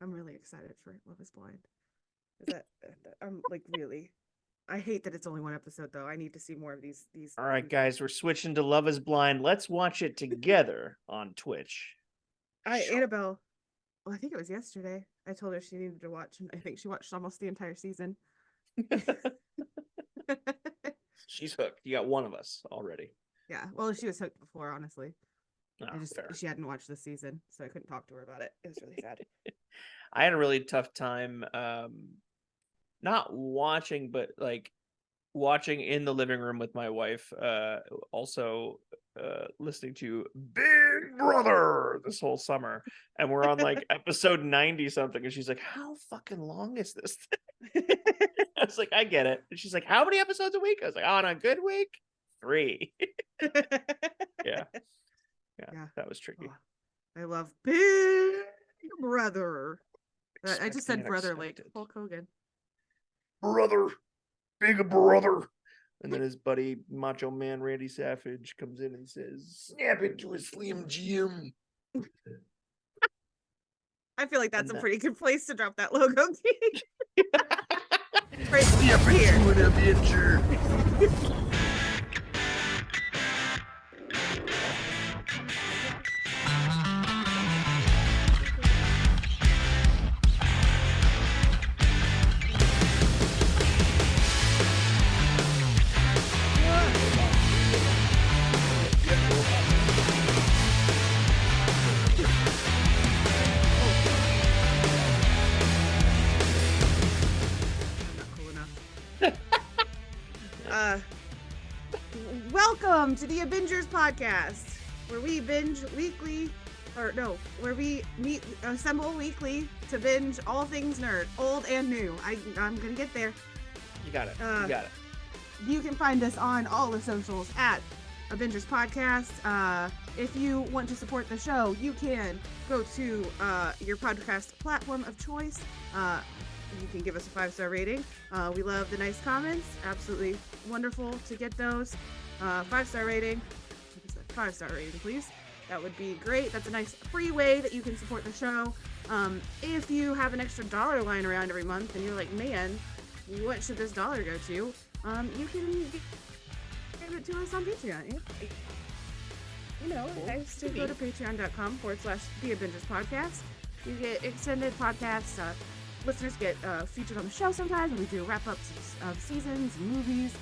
I'm really excited for Love is Blind. Is that I'm like really. I hate that it's only one episode though. I need to see more of these. All right, guys, we're switching to Love is Blind. Let's watch it together on Twitch. Annabelle. Well, I think it was yesterday. I told her she needed to watch, and I think she watched almost the entire season. She's hooked. You got one of us already. Yeah. Well, she was hooked before, honestly. Fair. She hadn't watched the season, so I couldn't talk to her about it. It was really sad. I had a really tough time not watching, but like watching in the living room with my wife, also listening to Big Brother this whole summer, and we're on like episode 90 something, and she's like, how fucking long is this thing? I was like, I get it. And she's like, how many episodes a week? I was like, on a good week, 3. yeah, that was tricky. Oh, I love Big Brother. I just said brother like Hulk Hogan. Brother, Big Brother. And then his buddy Macho Man Randy Savage comes in and says, snap into a Slim Jim. I feel like that's a pretty good place to drop that logo. Right here. Into an Avenger. Welcome to the ABINGERS Podcast, where we binge weekly, where we assemble weekly to binge all things nerd, old and new. I'm gonna get there. You got it. You got it. You can find us on all the socials at ABINGERS Podcast. If you want to support the show, you can go to your podcast platform of choice. You can give us a 5-star rating. We love the nice comments. Absolutely wonderful to get those. 5-star rating. 5-star rating, please. That would be great. That's a nice free way that you can support the show. If you have an extra dollar lying around every month and you're like, man, what should this dollar go to? You can give it to us on Patreon. You know, guys, to go to patreon.com/theABINGERS Podcast. You get extended podcasts. Listeners get featured on the show sometimes when we do wrap-ups of seasons and movies.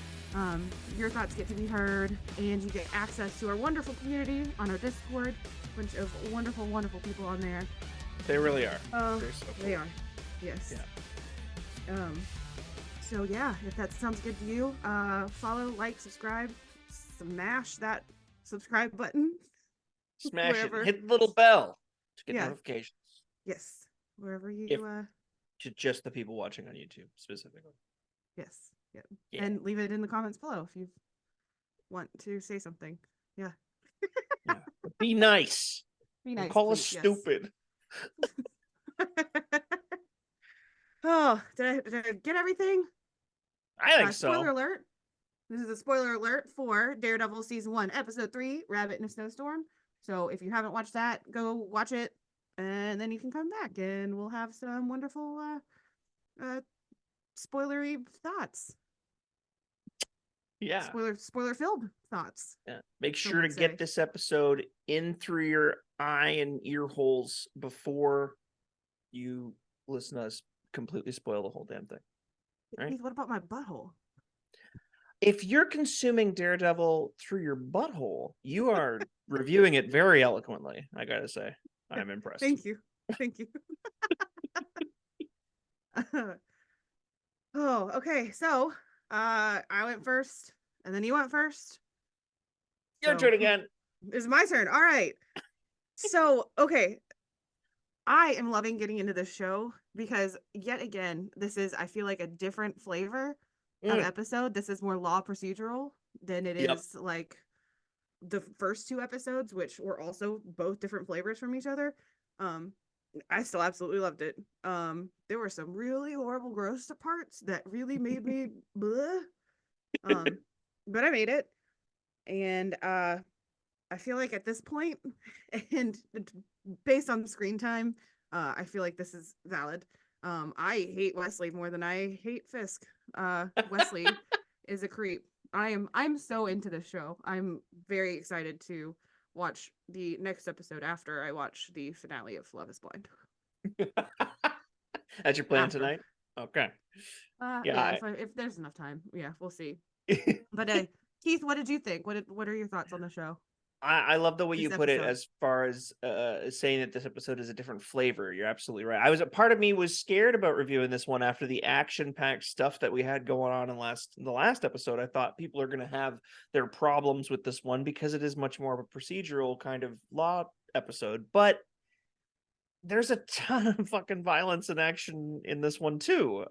Your thoughts get to be heard, and you get access to our wonderful community on our Discord. A bunch of wonderful, wonderful people on there. They really are. Oh, so cool. They are. Yes. Yeah. So yeah, if that sounds good to you, follow, like, subscribe, smash that subscribe button. Smash it. Hit the little bell to get notifications. Yes. Wherever you to just the people watching on YouTube specifically. Yes. Yeah. And leave it in the comments below if you want to say something. Yeah. Be nice. Be nice. Call us stupid. Oh, did I get everything? I think so. Spoiler alert. This is a spoiler alert for Daredevil Season 1, Episode 3, Rabbit in a Snowstorm. So if you haven't watched that, go watch it. And then you can come back and we'll have some wonderful spoilery thoughts. Yeah. Spoiler filled thoughts. Yeah. Make sure to get this episode in through your eye and ear holes before you listen to us completely spoil the whole damn thing. All right? What about my butthole? If you're consuming Daredevil through your butthole, you are reviewing it very eloquently, I gotta say. I'm impressed. Thank you. Oh, okay. So, I went first, and then you went first. Your turn again. It's my turn. All right. So, okay. I am loving getting into this show because, yet again, this is, I feel like, a different flavor of episode. This is more law procedural than it is like the first 2 episodes, which were also both different flavors from each other. I still absolutely loved it. There were some really horrible, gross parts that really made me bleh. But I made it. And I feel like at this point, and based on the screen time, I feel like this is valid. I hate Wesley more than I hate Fisk. Wesley is a creep. I'm so into this show. I'm very excited to watch the next episode after I watch the finale of Love is Blind. That's your plan After. tonight? Okay. Yeah, if there's enough time. Yeah, we'll see. But Keith, what did you think? What are your thoughts on the show? I love the way This you put it episode. as far as saying that this episode is a different flavor. You're absolutely right. I was a part of me was scared about reviewing this one after the action-packed stuff that we had going on in the last episode. I thought people are going to have their problems with this one because it is much more of a procedural kind of law episode. But there's a ton of fucking violence and action in this one too.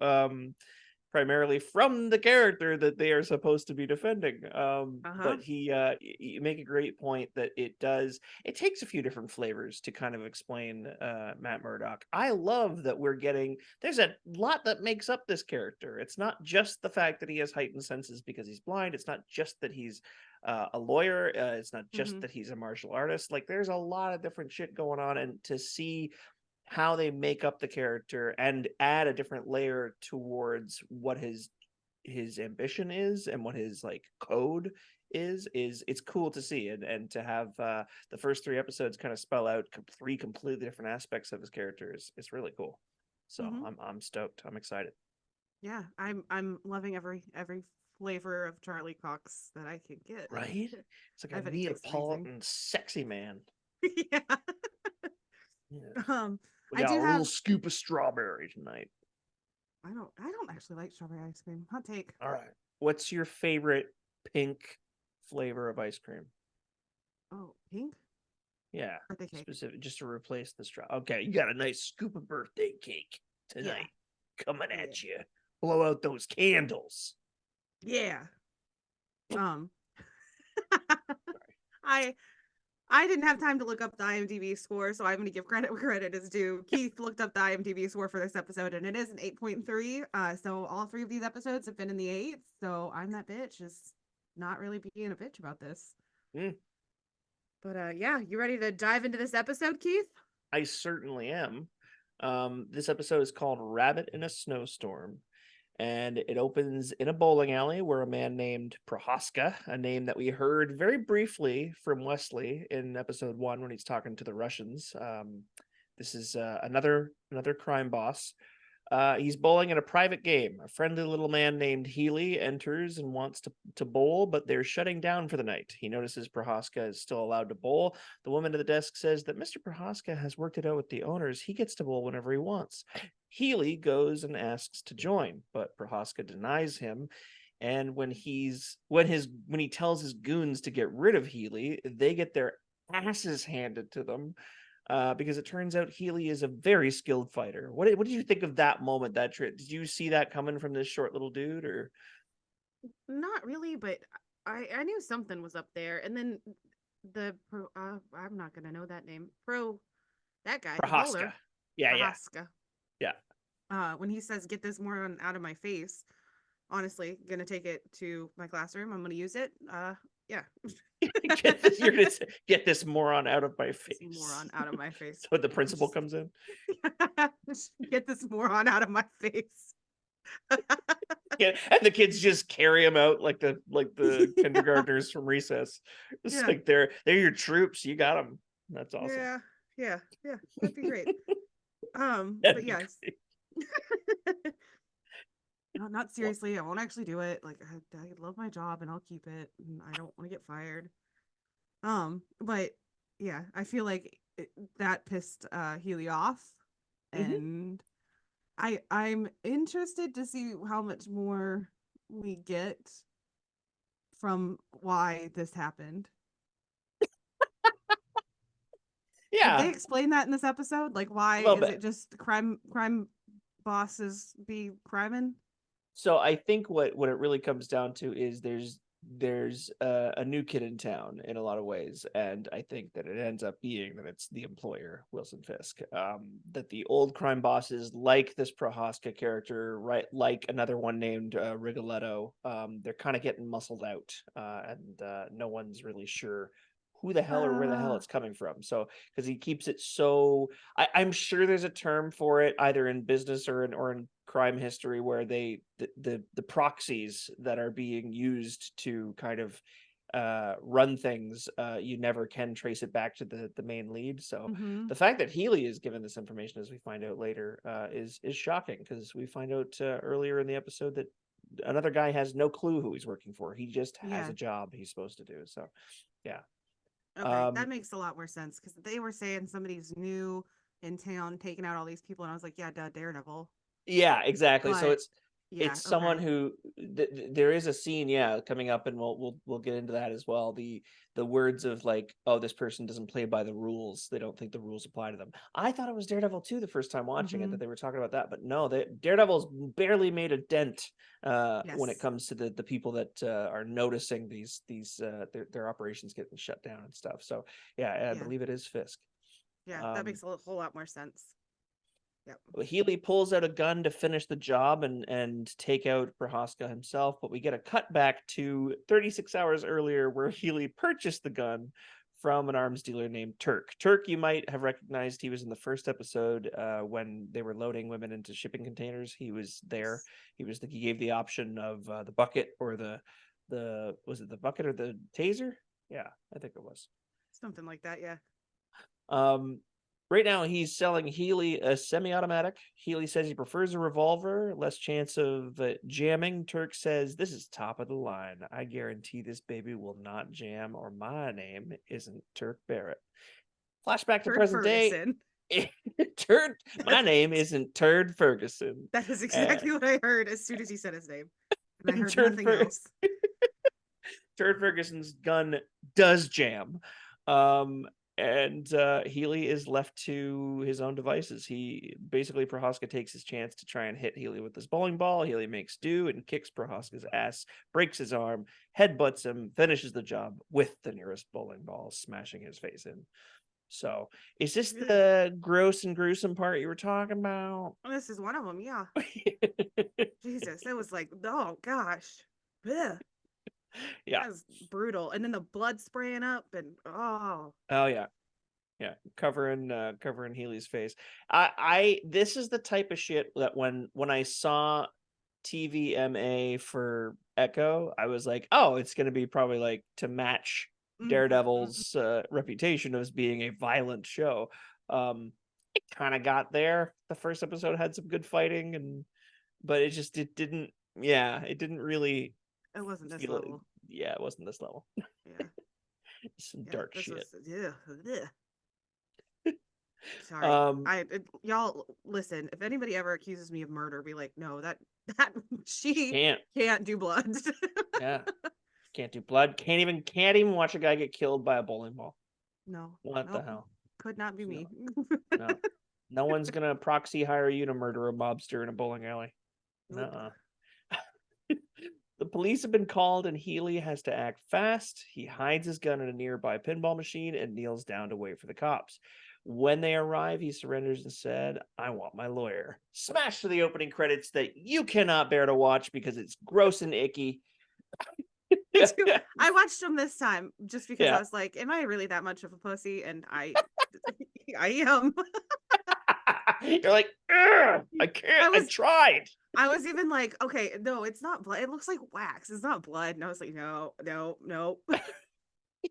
Primarily from the character that they are supposed to be defending. But you make a great point that it takes a few different flavors to kind of explain Matt Murdock. I love that there's a lot that makes up this character. It's not just the fact that he has heightened senses because he's blind. It's not just that he's a lawyer. It's not just that he's a martial artist. Like, there's a lot of different shit going on, and to see how they make up the character and add a different layer towards what his ambition is and what his like code is it's cool to see, and to have the first 3 episodes kind of spell out 3 completely different aspects of his character is really cool. So I'm stoked. I'm excited. Yeah, I'm loving every flavor of Charlie Cox that I can get. Right? It's like a Neapolitan sexy man. Yeah. Yeah. We got a little scoop of strawberry tonight. I don't actually like strawberry ice cream. Hot take. All right. What's your favorite pink flavor of ice cream? Oh, pink? Yeah. Birthday cake. Specific, just to replace the straw. Okay, you got a nice scoop of birthday cake tonight. Coming at you. Blow out those candles. Yeah. I didn't have time to look up the IMDb score, so I'm going to give credit where credit is due. Keith looked up the IMDb score for this episode, and it is an 8.3. So all 3 of these episodes have been in the 8s. So I'm that bitch, just not really being a bitch about this. But yeah, you ready to dive into this episode, Keith? I certainly am. This episode is called Rabbit in a Snowstorm. And it opens in a bowling alley where a man named Prohaska, a name that we heard very briefly from Wesley in episode 1 when he's talking to the Russians. This is another crime boss. He's bowling in a private game. A friendly little man named Healy enters and wants to bowl, but they're shutting down for the night. He notices Prohaska is still allowed to bowl. The woman at the desk says that Mr. Prohaska has worked it out with the owners. He gets to bowl whenever he wants. Healy goes and asks to join, but Prohaska denies him. And when he tells his goons to get rid of Healy, they get their asses handed to them. Because it turns out Healy is a very skilled fighter. What did you think of that moment? Did you see that coming from this short little dude, or not really? But I knew something was up there. And then I'm not gonna know that name. That guy, Prohaska. Prohaska. Yeah. When he says, "Get this moron out of my face," honestly, gonna take it to my classroom. I'm gonna use it. Yeah. Get this moron out of my face. Moron out of my face. So the principal comes in. Get this moron out of my face. And the kids just carry him out like the kindergartners from recess. It's like they're your troops. You got them. That's awesome. Yeah. That'd be great. But yes. No, not seriously. I won't actually do it. Like, I love my job and I'll keep it. And I don't want to get fired. But yeah, I feel like that pissed Healy off, and I'm interested to see how much more we get from why this happened. Yeah, did they explain that in this episode? Like, why is it just crime bosses be criming? So I think what it really comes down to is there's a new kid in town in a lot of ways, and I think that it ends up being that it's the employer, Wilson Fisk, that the old crime bosses, like this Prohaska character, right, like another one named Rigoletto, they're kind of getting muscled out, and no one's really sure who the hell or where the hell it's coming from. So because he keeps it so, I'm sure there's a term for it either in business or in crime history where the proxies that are being used to kind of run things, you never can trace it back to the main lead. So the fact that Healy is given this information, as we find out later, is shocking, because we find out earlier in the episode that another guy has no clue who he's working for. He just has a job he's supposed to do. So yeah. Okay, that makes a lot more sense, because they were saying somebody's new in town taking out all these people, and I was like, yeah, duh, Daredevil. Yeah, exactly. So But it's someone who there is a scene, coming up, and we'll get into that as well. The words of like, oh, this person doesn't play by the rules. They don't think the rules apply to them. I thought it was Daredevil too the first time watching it, that they were talking about that, but no, Daredevil's barely made a dent when it comes to the people that are noticing these their operations getting shut down and stuff. So I believe it is Fisk. Yeah, that makes a whole lot more sense. Yep. Healy pulls out a gun to finish the job and take out Prohaska himself, but we get a cut back to 36 hours earlier, where Healy purchased the gun from an arms dealer named Turk. Turk, you might have recognized. He was in the first episode when they were loading women into shipping containers. He was there. He gave the option of the bucket or the was it the bucket or the taser? Yeah, I think it was something like that. Yeah. Right now, he's selling Healy a semi-automatic. Healy says he prefers a revolver, less chance of jamming. Turk says, this is top of the line. I guarantee this baby will not jam, or my name isn't Turk Barrett. Flashback to present Ferguson. Day. My name isn't Turd Ferguson. That is exactly what I heard as soon as he said his name. And I heard nothing else. Turd Ferguson's gun does jam. And Healy is left to his own devices. Prohaska takes his chance to try and hit Healy with his bowling ball. Healy makes do and kicks Prohaska's ass, breaks his arm, headbutts him, finishes the job with the nearest bowling ball, smashing his face in. So, is this the gross and gruesome part you were talking about? Well, this is one of them, yeah. Jesus, it was like, oh gosh. Ugh. Yeah, that was brutal. And then the blood spraying up, and oh yeah, covering Healy's face. This is the type of shit that when I saw TVMA for Echo, I was like, oh, it's gonna be probably like to match Daredevil's reputation as being a violent show. It kind of got there. The first episode had some good fighting, but it didn't really. It wasn't this level. It wasn't this level. Yeah. Some dark shit. Sorry. Y'all listen, if anybody ever accuses me of murder, be like, no, that she can't do blood. Yeah. Can't do blood. Can't even watch a guy get killed by a bowling ball. No. What the hell? Could not be me. No. No one's gonna proxy hire you to murder a mobster in a bowling alley. Nope. The police have been called, and Healy has to act fast. He hides his gun in a nearby pinball machine and kneels down to wait for the cops. When they arrive, he surrenders and said, I want my lawyer. Smash to the opening credits that you cannot bear to watch because it's gross and icky. I watched them this time just because I was like, am I really that much of a pussy? And I am. You're like, I can't. I tried. I was even like, okay, no, it's not blood. It looks like wax. It's not blood. And I was like, no.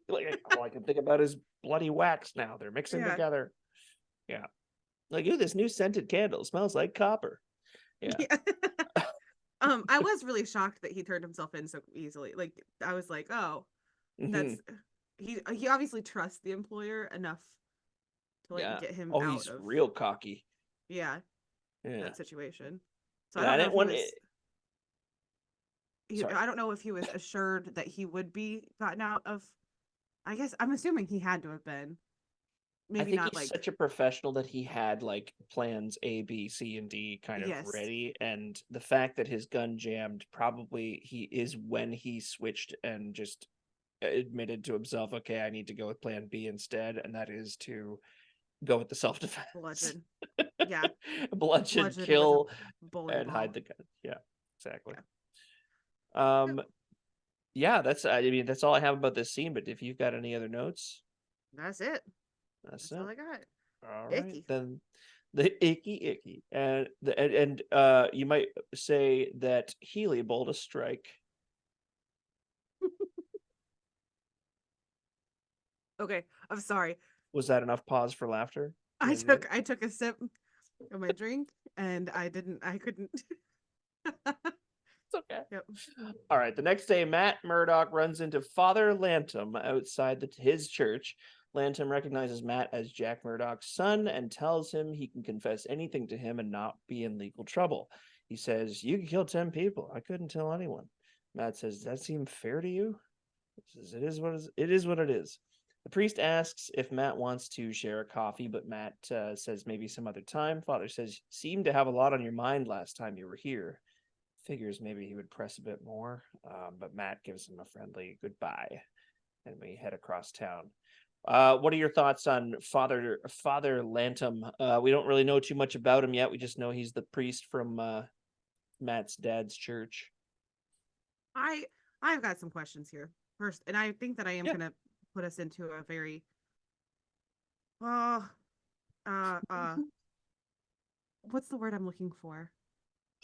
Like, all I can think about is bloody wax now. They're mixing together. Yeah. Like, ooh, this new scented candle smells like copper. Yeah. I was really shocked that he turned himself in so easily. Like, I was like, oh, that's he obviously trusts the employer enough to get him out he's real cocky. Yeah. That situation. So I don't know I don't know if he was assured that he would be gotten out of. I guess I'm assuming he had to have been. Maybe I think not he's such a professional that he had like plans A, B, C, and D kind of ready. And the fact that his gun jammed, probably he is when he switched and just admitted to himself, okay, I need to go with plan B instead. And that is to go with the self-defense. Bludgeon. Yeah. Bludgeon, kill, and hide the gun. Yeah, exactly. Yeah. Yeah, I mean, that's all I have about this scene. But if you've got any other notes, That's it. that's That's all it. I got. All right, Icky. then the icky, and you might say that Healy bowled a strike. Okay, I'm sorry. Was that enough pause for laughter? I took a sip of my drink and I couldn't. It's okay. Yep. All right. The next day, Matt Murdock runs into Father Lantom outside his church. Lantom recognizes Matt as Jack Murdock's son and tells him he can confess anything to him and not be in legal trouble. He says, "You can kill 10 people. I couldn't tell anyone." Matt says, "Does that seem fair to you?" He says, it is what it is. The priest asks if Matt wants to share a coffee, but Matt says maybe some other time. Father says, "Seemed to have a lot on your mind last time you were here." Figures maybe he would press a bit more, but Matt gives him a friendly goodbye, and we head across town. What are your thoughts on Father Lantom? We don't really know too much about him yet. We just know he's the priest from Matt's dad's church. I've got some questions here first, and I think that I am Yeah. gonna put us into a very uh uh what's the word I'm looking for?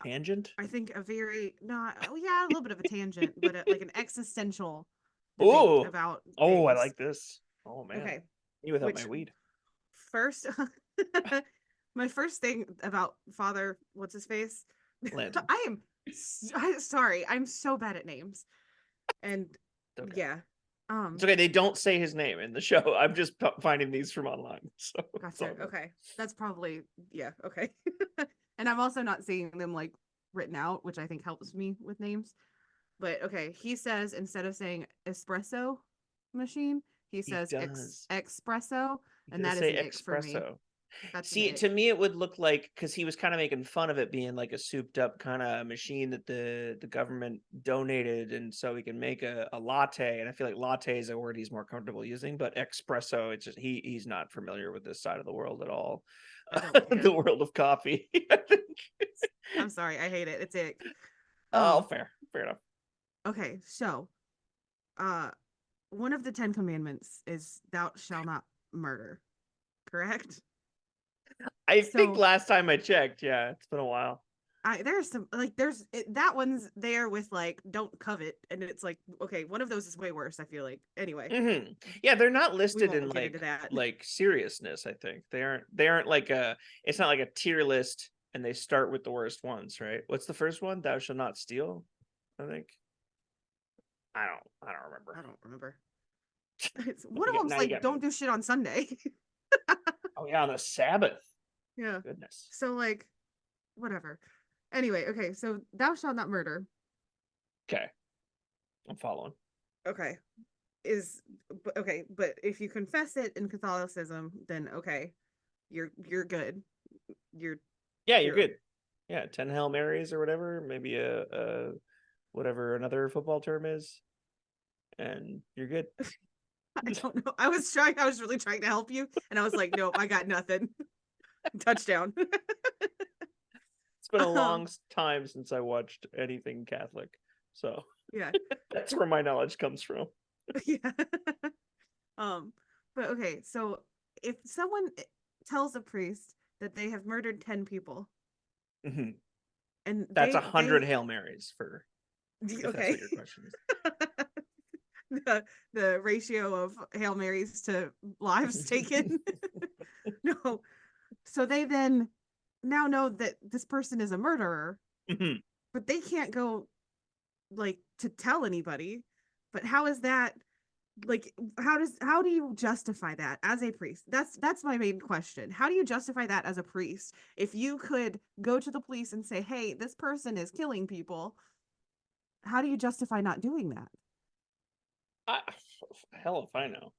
Tangent? I think a very not a little bit of a tangent, but like an existential debate Oh, about oh, I things. like this. Oh man, Okay, me without my which weed. first, my first thing about Father, what's his face? Lantom. I am sorry, I'm so bad at names, and Okay. yeah, It's okay. They don't say his name in the show. I'm just finding these from online. So gotcha. Okay, that's probably yeah. Okay, and I'm also not seeing them like written out, which I think helps me with names. But okay, he says instead of saying espresso machine, he he says does. espresso, He and does that is say an ick for me. espresso. That's an See, ick. to me, it would look like because he was kind of making fun of it being like a souped up kind of machine that the government donated, and so he can make a latte. And I feel like latte is a word he's more comfortable using, but espresso, it's just he's not familiar with this side of the world at all. I don't The care. world of coffee. I think. I'm sorry, I hate it. It's ick. Oh, Um. fair enough. Okay, so uh, one of the Ten Commandments is "Thou shalt not murder." Correct. I think So last time I checked, yeah, it's been a while. there's some like that one's there with like don't covet, and it's like okay, one of those is way worse. I feel like anyway. Yeah, they're not We listed in won't get into that. like seriousness. I think they aren't like a. It's not like a tier list, and they start with the worst ones, right? What's the first one? Thou shalt not steal. I think. I don't remember. I don't remember. One of them's Now you like get me. don't do shit on Sunday. Oh yeah, on the Sabbath. Yeah. Goodness. So like whatever. Anyway, okay, so thou shalt not murder. Okay, I'm following. Okay. Is okay, but if you confess it in Catholicism, then okay, you're good. You're Yeah, you're pure. good. Yeah, 10 Hail Marys or whatever. Maybe a whatever another football term is, and you're good. I don't know. I was really trying to help you, and I was like, nope, I got nothing. Touchdown. It's been a um, long time since I watched anything Catholic, so yeah, that's where my knowledge comes from. yeah. Um, but okay, so if someone tells a priest that they have murdered 10 people, Mhm. and That's they 100 Hail Marys for if that's okay, what your question is. the ratio of Hail Marys to lives taken. No, so they then now know that this person is a murderer, Mhm. but they can't go like to tell anybody. But how is that like how do you justify that as a priest? That's my main question. How do you justify that as a priest if you could go to the police and say, "Hey, this person is killing people." How do you justify not doing that? I, hell if I know.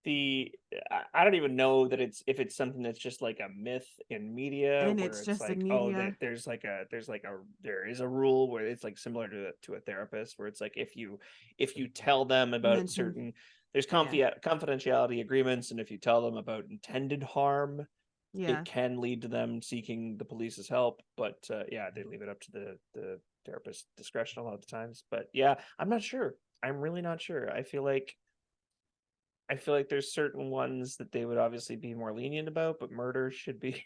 The I don't even know that if it's something that's just like a myth in media And where it's it's just in like, oh, media. there is a rule where it's like similar to a therapist where it's like if you tell them about Mention certain there's yeah. confidentiality agreements, and if you tell them about intended harm, Yeah. it can lead to them seeking the police's help. But yeah, they leave it up to the therapist's discretion a lot of the times. But yeah, I'm not sure. I'm really not sure. I feel like there's certain ones that they would obviously be more lenient about, but murder should be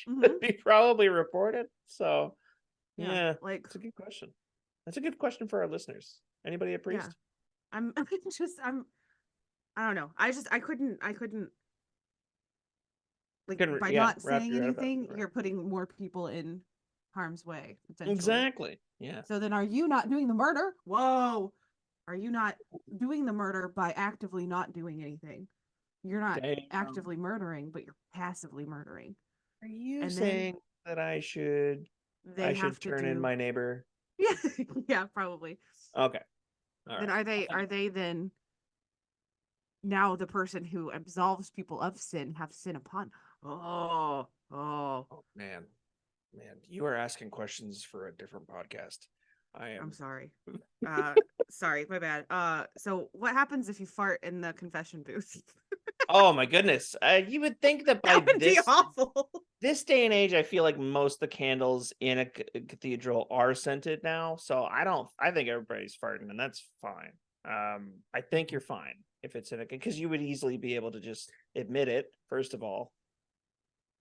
Mm-hmm. probably reported. So Yeah. yeah, Like, it's a good question. That's a good question for our listeners. Anybody a yeah. priest? I'm I don't know. I couldn't like by Yeah, not wrap saying your head about anything, it. you're putting more people in harm's way, potentially. Exactly. Yeah. So then are you not doing the murder? Whoa. Are you not doing the murder by actively not doing anything? You're not Damn. actively murdering, but you're passively murdering. Are you And then saying that I should they have to turn in do my neighbor? yeah, yeah, probably. Okay. All Then right. are they then now the person who absolves people of sin have sin upon? Oh, oh. Oh man. Man, you are asking questions for a different podcast. I I'm am. sorry. Uh, sorry, my bad. So what happens if you fart in the confession booth? Oh my goodness. You would think that by That would be awful. this day and age, I feel like most of the candles in a cathedral are scented now. So I think everybody's farting, and that's fine. I think you're fine if it's in a, because you would easily be able to just admit it, first of all.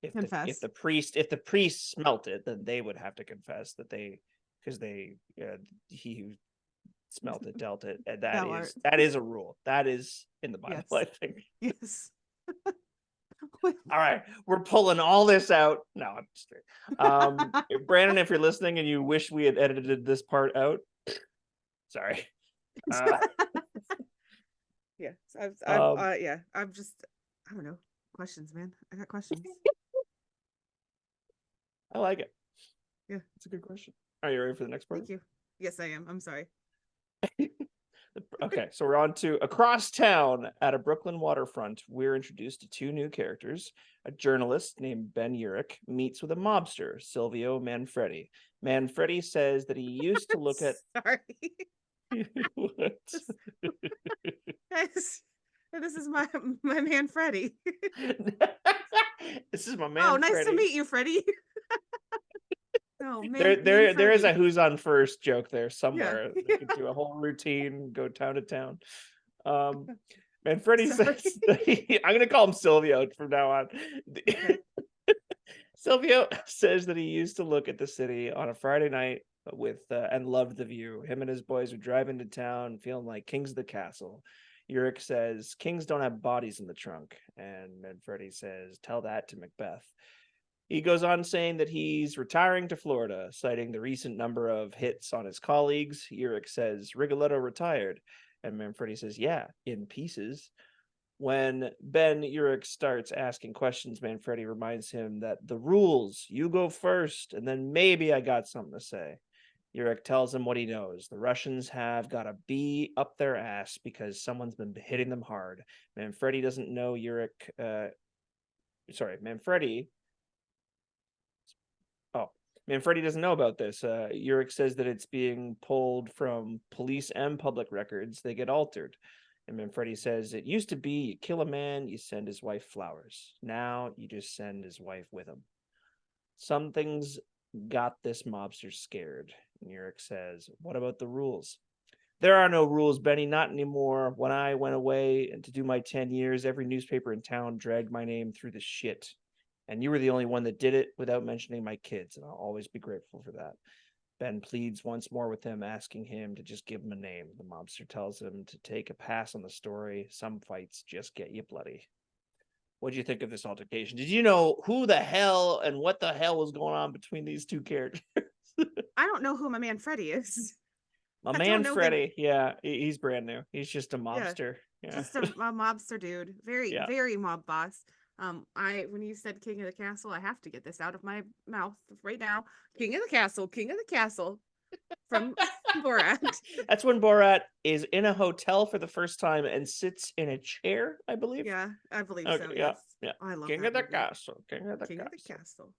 If Confess. the priest smelt it, then they would have to confess that because he who smelt it dealt it, and Thou art. that is a rule. That is in the Bible, Yes. I think. Yes. All right, we're pulling all this out. No, I'm just kidding. Brandon, if you're listening and you wish we had edited this part out, sorry. Yeah. I'm just I don't know. Questions, man. I got questions. I like it. Yeah. It's a good question. Are you ready for the next part? Thank you. Yes, I am. I'm sorry. Okay, so we're on to across town at a Brooklyn waterfront. We're introduced to two new characters. A journalist named Ben Urich meets with a mobster, Silvio Manfredi. Manfredi says that he used to look at. Sorry. What? Guys, this is my man Freddie. This is my man. Oh, nice Freddie. to meet you, Freddie. Oh man, there is a Freddie. who's on first joke there somewhere. Yeah. They could do a whole routine, go town to town. Manfredi says I'm gonna call him Silvio from now on. Okay. Silvio says that he used to look at the city on a Friday night with and loved the view. Him and his boys would drive into town feeling like kings of the castle. Urich says kings don't have bodies in the trunk, and Manfredi says tell that to Macbeth. He goes on saying that he's retiring to Florida, citing the recent number of hits on his colleagues. Urich says Rigoletto retired, and Manfredi says yeah, in pieces. When Ben Urich starts asking questions, Manfredi reminds him that the rules, you go first, and then maybe I got something to say. Urich tells him what he knows. The Russians have got a bee up their ass because someone's been hitting them hard. Manfredi doesn't know Manfredi. Oh, Manfredi doesn't know about this. Urich says that it's being pulled from police and public records. They get altered. And Manfredi says, it used to be you kill a man, you send his wife flowers. Now you just send his wife with him. Something's got this mobster scared. And Urich says, what about the rules? There are no rules, Benny, not anymore. When I went away to do my 10 years, every newspaper in town dragged my name through the shit. And you were the only one that did it without mentioning my kids, and I'll always be grateful for that. Ben pleads once more with him, asking him to just give him a name. The mobster tells him to take a pass on the story. Some fights just get you bloody. What do you think of this altercation? Did you know who the hell and what the hell was going on between these two characters? I don't know who my man Freddie is. My I man don't know him. Freddie, yeah, he's brand new. He's just a mobster. Yeah. Just a mobster dude. Very, Yeah. very mob boss. When you said King of the Castle, I have to get this out of my mouth right now. King of the Castle from Borat. That's when Borat is in a hotel for the first time and sits in a chair, I believe. Yeah, I believe Okay, so. yeah, Yes. yeah. Oh, I love King that of the movie. Castle. King of the King Castle. of the Castle.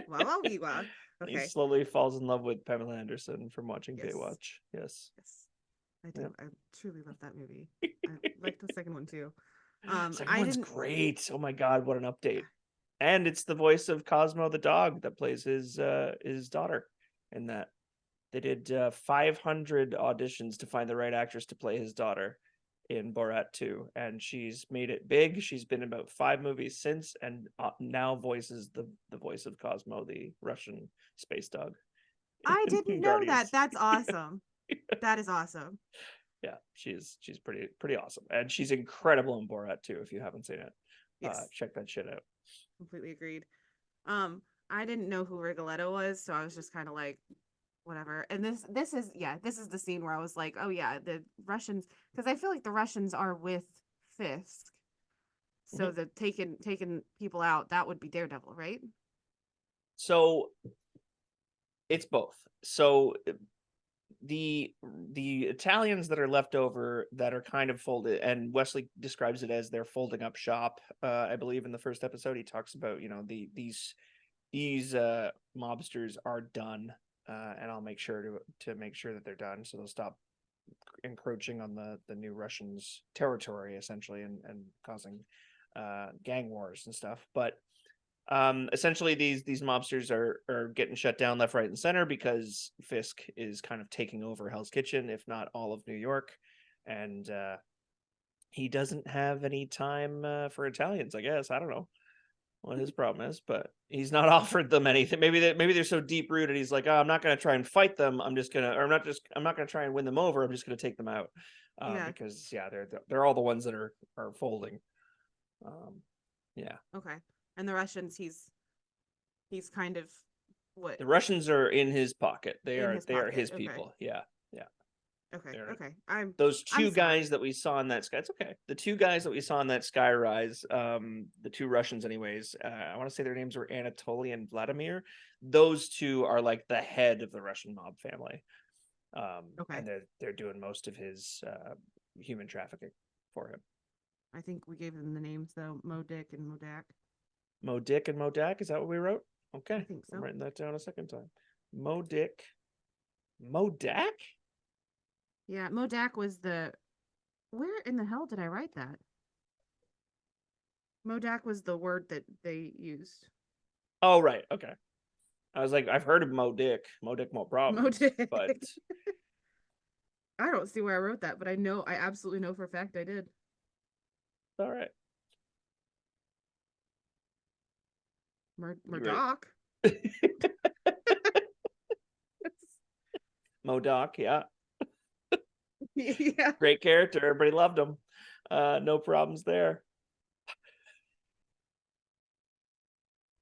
Wow, wow. Okay. He slowly falls in love with Pamela Anderson from watching Yes. Baywatch. Yes. I do. Yep. I truly love that movie. I like the second one too. Second one's great. Oh my god, what an update. And it's the voice of Cosmo the dog that plays his daughter in that. They did 500 auditions to find the right actress to play his daughter in Borat 2, and she's made it big. She's been in about 5 movies since, and now voices the voice of Cosmo, the Russian space dog. I didn't know that. Guardians. That's awesome. That is awesome. Yeah, she's pretty awesome, and she's incredible in Borat 2. If you haven't seen it, Yes, check that shit out. completely agreed. I didn't know who Rigoletto was, so I was just kind of like, whatever. And this is the scene where I was like, oh yeah, the Russians, because I feel like the Russians are with Fisk, so the taking people out, that would be Daredevil, right? So it's both. So the Italians that are left over that are kind of folded, and Wesley describes it as they're folding up shop. I believe in the first episode he talks about, you know, these mobsters are done, and I'll make sure to make sure that they're done, so they'll stop encroaching on the new Russians' territory essentially, and causing gang wars and stuff. But essentially these mobsters are getting shut down left, right, and center because Fisk is kind of taking over Hell's Kitchen, if not all of New York, and he doesn't have any time for Italians, I guess. I don't know what his problem is, but he's not offered them anything. Maybe they're so deep rooted. He's like, oh, I'm not going to try and fight them. I'm not going to try and win them over. I'm just going to take them out, because they're all the ones that are folding. Yeah. Okay. And the Russians, he's kind of what? The Russians are in his pocket. They are his okay. people. Yeah. Okay. They're, Okay. those two I'm guys sorry. that we saw in that sky. It's okay. The 2 guys that we saw in that sky rise, the 2 Russians, anyways. I want to say their names were Anatoly and Vladimir. Those 2 are like the head of the Russian mob family. Okay. And they're doing most of his human trafficking for him. I think we gave them the names though, Modick and Modak. Modick and Modak, is that what we wrote? Okay. I think so. I'm writing that down a second time. Modak? Yeah, Modak was the. Where in the hell did I write that? Modak was the word that they used. Oh, right. Okay. I was like, I've heard of Modick, Mo Problems, Modick. but I don't see where I wrote that, but I absolutely know for a fact I did. all right. Murdock. Modoc, yeah. Yeah. Great character. Everybody loved him. No problems there.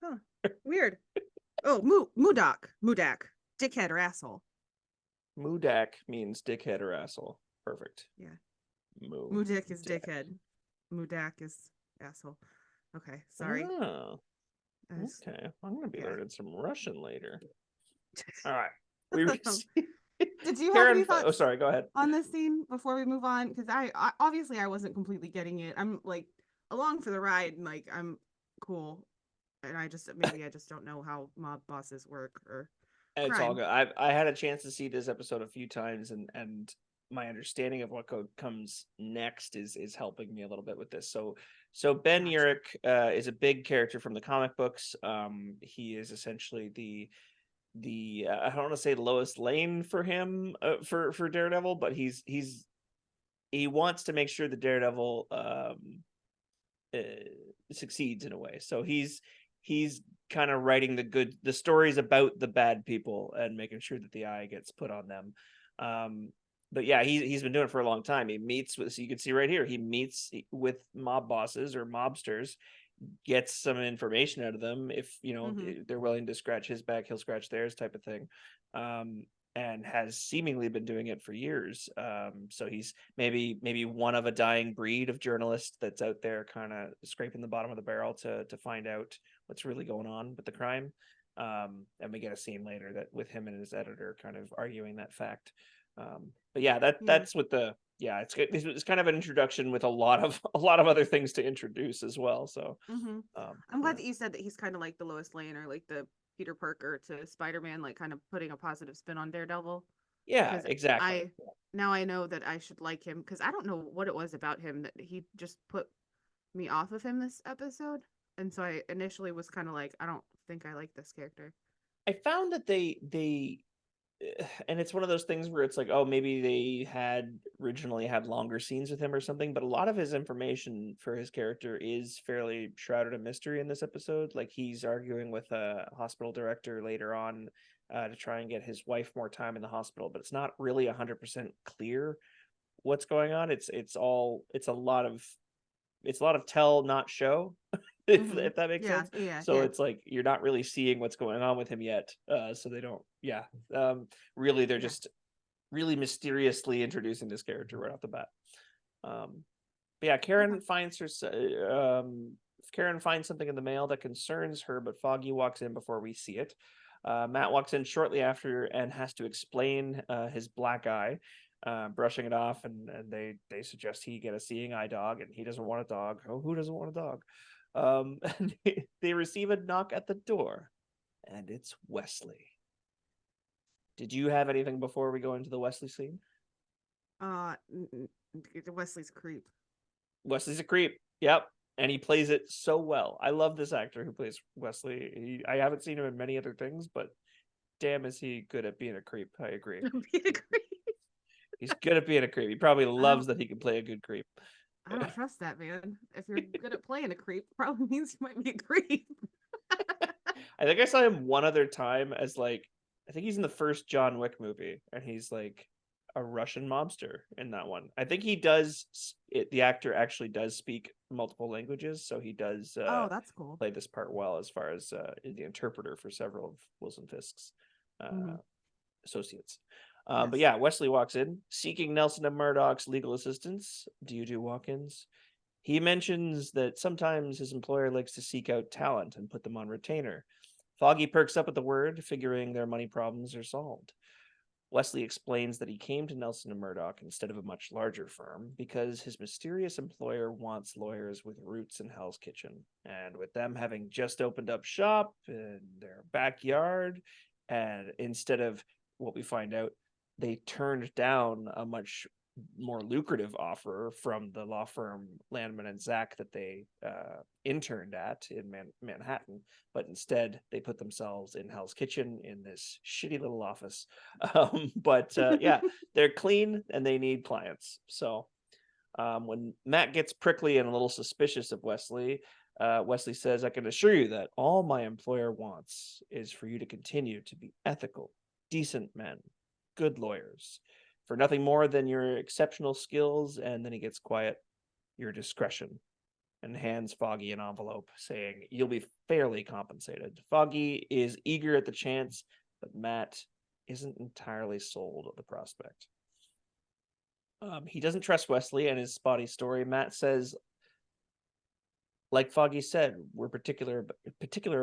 Huh. Weird. Oh, Mudak. Dickhead or asshole. Mudak means dickhead or asshole. Perfect. Yeah. Mudik is dickhead. Mudak is asshole. Okay, sorry. Oh. Okay. I'm going to be learning some Russian later. All right. Did you have any thoughts? Oh, sorry. Go ahead. On this scene before we move on, because I obviously I wasn't completely getting it. I'm like along for the ride, and like I'm cool, and I just don't know how mob bosses work or. It's all good. I had a chance to see this episode a few times, and my understanding of what comes next is helping me a little bit with this. So Ben Urich is a big character from the comic books. He is essentially the I don't want to say Lois Lane for him for Daredevil, but he wants to make sure that Daredevil succeeds in a way. So he's kind of writing the stories about the bad people and making sure that the eye gets put on them. But yeah, he's been doing it for a long time. He meets with, so you can see right here, he meets with mob bosses or mobsters, gets some information out of them. If they're willing to scratch his back, he'll scratch theirs, type of thing. And has seemingly been doing it for years. So he's maybe one of a dying breed of journalists that's out there kind of scraping the bottom of the barrel to find out what's really going on with the crime. And we get a scene later that with him and his editor kind of arguing that fact. But yeah, that's what it's kind of an introduction with a lot of other things to introduce as well. So I'm glad that you said that he's kind of like the Lois Lane or like the Peter Parker to Spider-Man, like kind of putting a positive spin on Daredevil. Yeah, exactly. Now I know that I should like him because I don't know what it was about him that he just put me off of him this episode. And so I initially was kind of like, I don't think I like this character. I found that they and it's one of those things where it's like, oh, maybe they had originally had longer scenes with him or something, but a lot of his information for his character is fairly shrouded in mystery in this episode. Like, he's arguing with a hospital director later on to try and get his wife more time in the hospital, but it's not really 100% clear what's going on. It's a lot of tell not show, if that makes sense. So it's like you're not really seeing what's going on with him yet, so they don't really, they're just really mysteriously introducing this character right off the bat. But yeah, Karen finds something in the mail that concerns her, but Foggy walks in before we see it. Matt walks in shortly after and has to explain his black eye, brushing it off, and they suggest he get a seeing eye dog, and he doesn't want a dog. Oh, who doesn't want a dog? And they receive a knock at the door, and it's Wesley. Did you have anything before we go into the Wesley scene? Wesley's creep. Wesley's a creep. Yep. And he plays it so well. I love this actor who plays Wesley. I haven't seen him in many other things, but damn, is he good at being a creep. I agree. Being a creep. He's good at being a creep. He probably loves that he can play a good creep. I don't trust that, man. If you're good at playing a creep, probably means you might be a creep. I think I saw him one other time as like, I think he's in the first John Wick movie, and he's like a Russian mobster in that one. I think he does the actor actually does speak multiple languages, so he does oh, that's cool. play this part well, as far as the interpreter for several of Wilson Fisk's associates. Yes. But yeah, Wesley walks in seeking Nelson and Murdock's legal assistance. Do you do walk-ins? He mentions that sometimes his employer likes to seek out talent and put them on retainer. Foggy perks up at the word, figuring their money problems are solved. Wesley explains that he came to Nelson and Murdock instead of a much larger firm because his mysterious employer wants lawyers with roots in Hell's Kitchen. And with them having just opened up shop in their backyard, and instead of what we find out, they turned down a much more lucrative offer from the law firm Landman and Zach that they interned at in Manhattan, but instead they put themselves in Hell's Kitchen in this shitty little office. But yeah, they're clean and they need clients. So when Matt gets prickly and a little suspicious of Wesley, Wesley says, "I can assure you that all my employer wants is for you to continue to be ethical, decent men, good lawyers, for nothing more than your exceptional skills." And then he gets quiet, "Your discretion," and hands Foggy an envelope saying, "You'll be fairly compensated." Foggy is eager at the chance, but Matt isn't entirely sold on the prospect. He doesn't trust Wesley and his spotty story. Matt says, like Foggy said, we're particular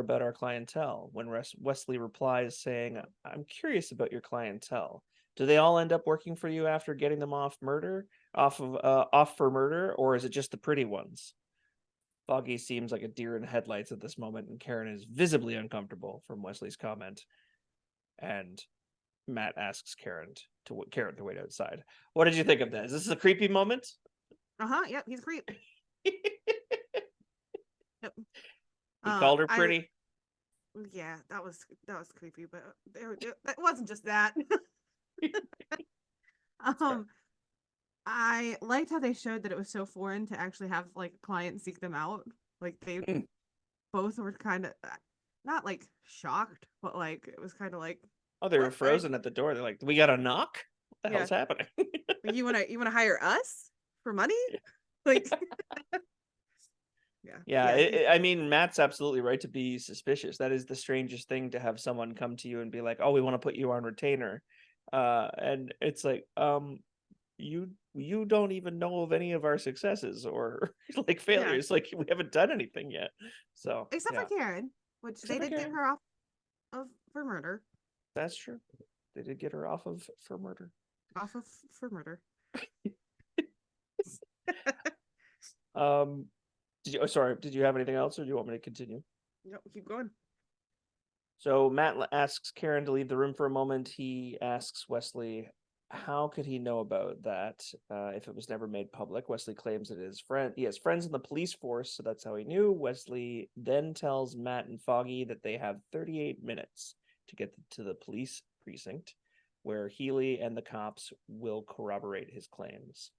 about our clientele. When Wesley replies saying, "I'm curious about your clientele. Do they all end up working for you after getting them off for murder, or is it just the pretty ones?" Foggy seems like a deer in headlights at this moment, and Karen is visibly uncomfortable from Wesley's comment. And Matt asks Karen to wait outside. What did you think of that? Is this a creepy moment? Yep, he's a creep. Yep. He called her pretty. Yeah, that was creepy, but it wasn't just that. I liked how they showed that it was so foreign to actually have like clients seek them out. Like they both were kind of not like shocked, but like it was kind of like, oh, they were frozen at the door. They're like, "We got a knock? What the hell's happening?" you wanna hire us for money? Like yeah. I mean, Matt's absolutely right to be suspicious. That is the strangest thing, to have someone come to you and be like, "Oh, we want to put you on retainer," and it's like, you don't even know of any of our successes or like failures. Like, we haven't done anything yet. So except for Karen, which they did get her off of for murder. That's true. They did get her off of for murder. For murder. Did you have anything else, or do you want me to continue? No, keep going. So Matt asks Karen to leave the room for a moment. He asks Wesley how could he know about that if it was never made public? Wesley claims that he has friends in the police force, so that's how he knew. Wesley then tells Matt and Foggy that they have 38 minutes to get to the police precinct, where Healy and the cops will corroborate his claims.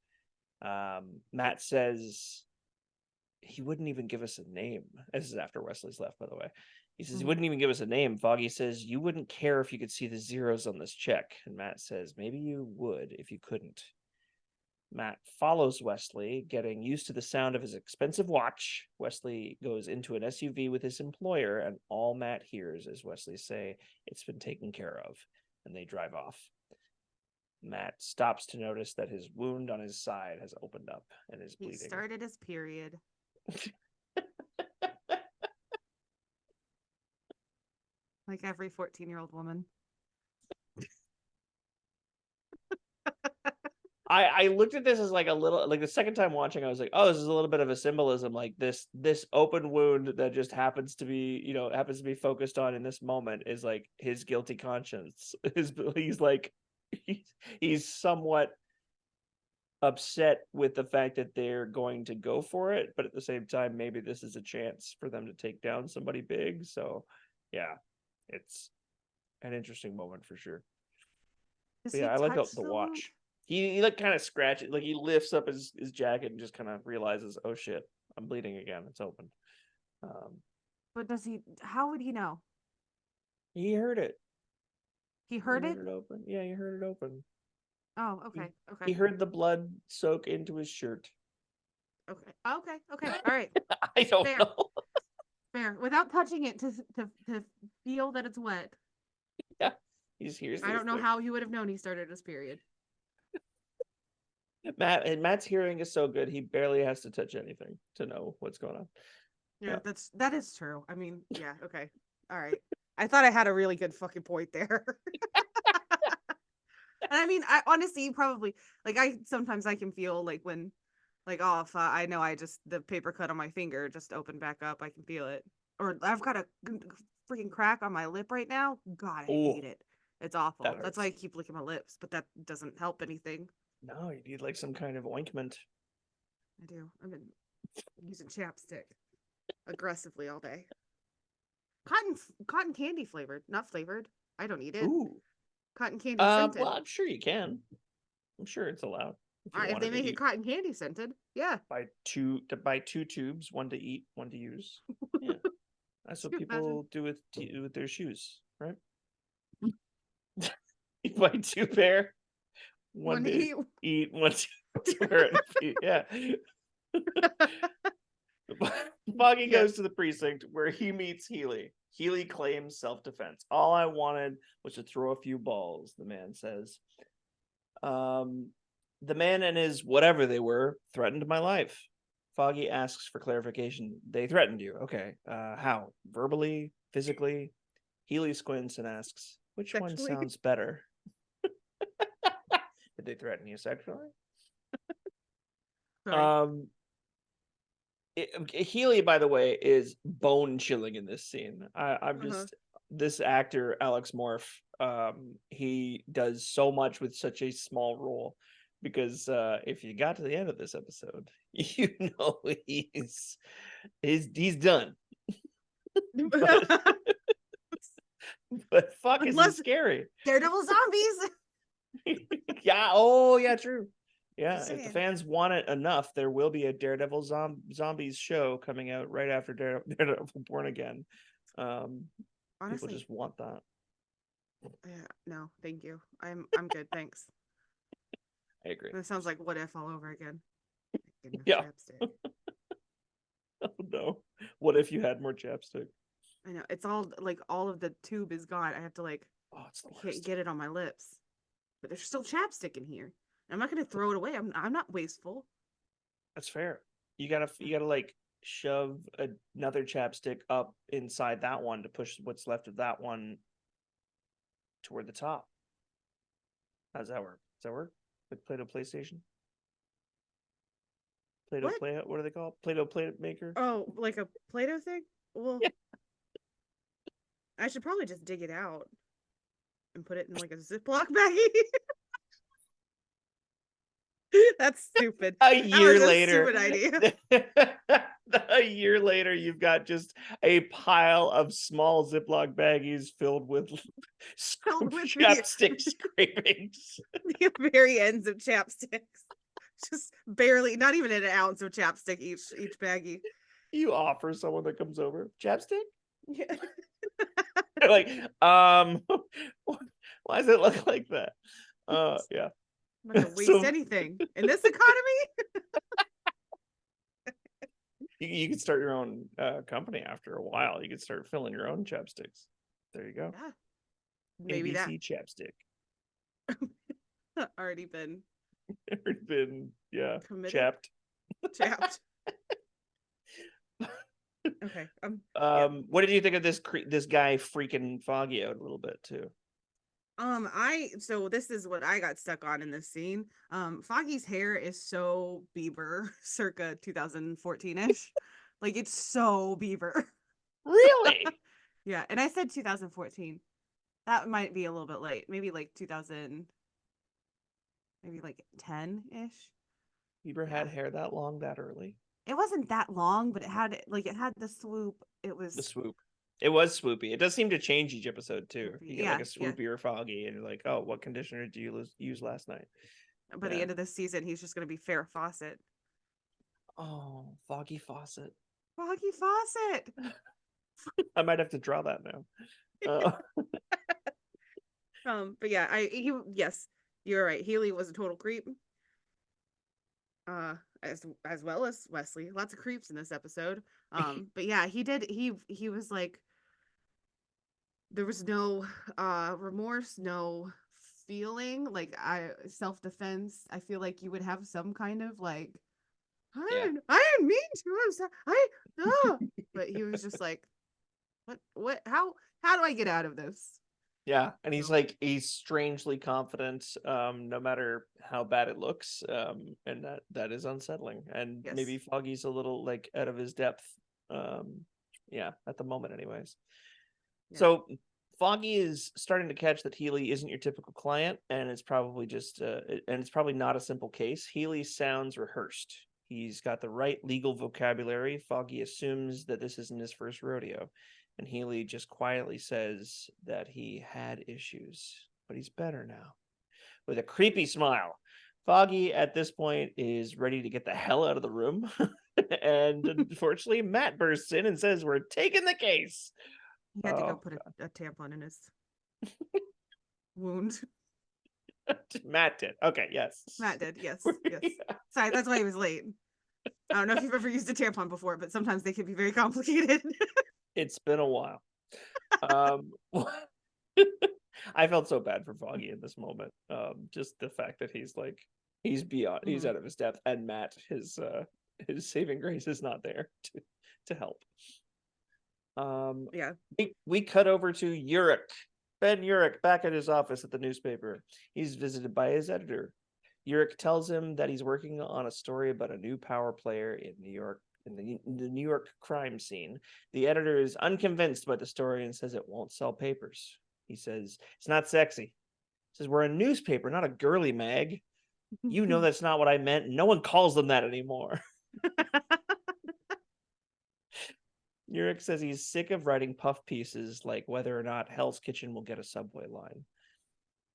Matt says he wouldn't even give us a name. This is after Wesley's left, by the way. He says he wouldn't even give us a name. Foggy says, you wouldn't care if you could see the zeros on this check. And Matt says, maybe you would if you couldn't. Matt follows Wesley, getting used to the sound of his expensive watch. Wesley goes into an SUV with his employer, and all Matt hears is Wesley say, it's been taken care of. And they drive off. Matt stops to notice that his wound on his side has opened up and is bleeding. He started his period. Like every 14-year-old woman. I looked at this as like a little, like the second time watching, I was like, oh, this is a little bit of a symbolism. Like this open wound that just happens to be focused on in this moment is like his guilty conscience. He's somewhat upset with the fact that they're going to go for it, but at the same time, maybe this is a chance for them to take down somebody big. So yeah, it's an interesting moment for sure. I like the watch. He like kind of scratches, like he lifts up his jacket and just kind of realizes, oh shit, I'm bleeding again. It's open. But how would he know? He heard it. He heard it open. Yeah, he heard it open. Oh, okay. Okay. He heard the blood soak into his shirt. Okay. All right. I don't know. Fair. Without touching it to feel that it's wet. Yeah. He just hears. I don't know how he would have known he started his period. Matt's hearing is so good, he barely has to touch anything to know what's going on. Yeah, that is true. I mean, yeah, okay. All right. I thought I had a really good fucking point there. And I mean, I honestly probably like sometimes I can feel like when like if I know the paper cut on my finger just opened back up, I can feel it. Or I've got a freaking crack on my lip right now. God, I hate it. It's awful. That's why I keep licking my lips, but that doesn't help anything. No, you need like some kind of ointment. I do. I've been using chapstick aggressively all day. Cotton candy flavored, not flavored. I don't eat it. Ooh. Cotton candy scented. Well, I'm sure you can. I'm sure it's allowed. If they make it cotton candy scented, yeah. Buy two tubes, one to eat, one to use. Yeah, that's what people do with their shoes, right? You buy two pair, one to eat, one to wear it. Yeah. Foggy goes to the precinct where he meets Healy. Healy claims self-defense. All I wanted was to throw a few balls, the man says. The man and his whatever they were threatened my life. Foggy asks for clarification. They threatened you. Okay. How? Verbally? Physically? Healy squints and asks, which one sounds better? Did they threaten you sexually? Healy, by the way, is bone chilling in this scene. I'm just this actor, Alex Morph. He does so much with such a small role, because if you got to the end of this episode, you know he's done. but fuck, is he scary? Daredevil zombies. Yeah. Oh, yeah. True. Yeah, if the fans want it enough, there will be a Daredevil zombies show coming out right after Daredevil Born Again. Honestly, people just want that. Yeah, no, thank you. I'm good, thanks. I agree. That sounds like What If all over again. Yeah. Oh no! What if you had more chapstick? I know, it's all like all of the tube is gone. I have to like, it's the worst. Can't get it on my lips, but there's still chapstick in here. I'm not gonna throw it away. I'm not wasteful. That's fair. You gotta like shove another chapstick up inside that one to push what's left of that one toward the top. How does that work? Does that work? Like Play-Doh PlayStation? Play-Doh Play? What are they called? Play-Doh Play Maker? Oh, like a Play-Doh thing? Well, yeah. I should probably just dig it out and put it in like a Ziploc baggie. That's stupid. A year That was later, a stupid idea. a year later, you've got just a pile of small Ziploc baggies filled with Filled with chapstick scrapings. the very ends of chapsticks. Just barely, not even an ounce of chapstick each baggie. You offer someone that comes over chapstick. Yeah. They're like, why does it look like that? Yeah. I'm not gonna waste anything in this economy. You could start your own company after a while. You could start filling your own chapsticks. There you go. Yeah. Maybe ABC chapstick. that already been committed. Chapped. Okay. What did you think of this guy freaking Foggy out a little bit too? So this is what I got stuck on in this scene. Foggy's hair is so Bieber, circa 2014-ish. Like, it's so Bieber. Really? Yeah, and I said 2014. That might be a little bit late. Maybe like 2000, maybe like 10-ish. Bieber had hair that long, that early? It wasn't that long, but it had the swoop. It was the swoop. It was swoopy. It does seem to change each episode too. You get like a swoopy or Foggy, and you're like, oh, what conditioner did you use last night? By the end of this season, he's just going to be Farrah Fawcett. Oh, Foggy Fawcett. Foggy Fawcett. I might have to draw that now. But yeah, yes, you're right. Healy was a total creep. As well as Wesley. Lots of creeps in this episode. But yeah, he was like, there was no remorse, no feeling, like self-defense. I feel like you would have some kind of like, I didn't mean to. I'm sorry. But he was just like, what how do I get out of this? Yeah, and he's strangely confident, no matter how bad it looks, and that is unsettling. And maybe Foggy's a little like out of his depth, at the moment, anyways. Yeah. So Foggy is starting to catch that Healy isn't your typical client, and it's probably it's probably not a simple case. Healy sounds rehearsed. He's got the right legal vocabulary. Foggy assumes that this isn't his first rodeo. And Healy just quietly says that he had issues, but he's better now. With a creepy smile. Foggy, at this point, is ready to get the hell out of the room. And unfortunately, Matt bursts in and says, we're taking the case. He had to go put a tampon in his wound. Matt did. Okay, yes. Matt did, yes. Sorry, that's why he was late. I don't know if you've ever used a tampon before, but sometimes they can be very complicated. It's been a while. I felt so bad for Foggy in this moment. Just the fact that he's out of his depth, and Matt, his saving grace is not there to help. We cut over to Urich. Ben Urich back at his office at the newspaper. He's visited by his editor. Urich tells him that he's working on a story about a new power player in New York. In the New York crime scene. The editor is unconvinced by the story and says it won't sell papers. He says, it's not sexy. He says, we're a newspaper, not a girly mag. You know that's not what I meant. No one calls them that anymore. Urich says he's sick of writing puff pieces like whether or not Hell's Kitchen will get a subway line.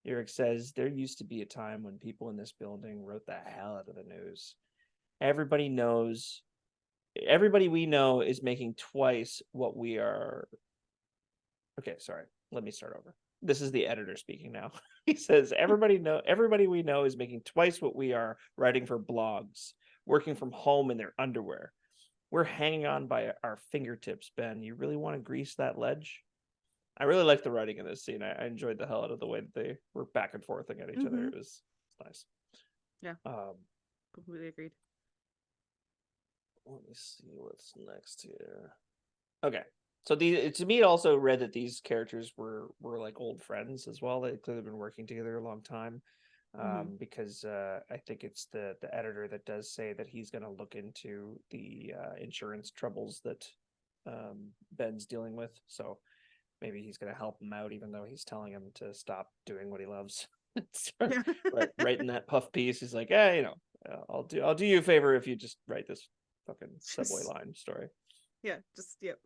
Urich says there used to be a time when people in this building wrote the hell out of the news. Everybody we know is making twice what we are. Okay, sorry. Let me start over. This is the editor speaking now. He says, everybody we know is making twice what we are writing for blogs, working from home in their underwear. We're hanging on by our fingertips, Ben. You really want to grease that ledge? I really like the writing in this scene. I enjoyed the hell out of the way that they were back and forthing at each other. It was nice. Yeah. Completely agreed. Let me see what's next here. Okay, so to me, it also read that these characters were like old friends as well. They've clearly been working together a long time, because I think it's the editor that does say that he's going to look into the insurance troubles that Ben's dealing with. So maybe he's going to help him out, even though he's telling him to stop doing what he loves. Right in that puff piece, he's like, I'll do you a favor if you just write this fucking subway line story. Yeah, just yep.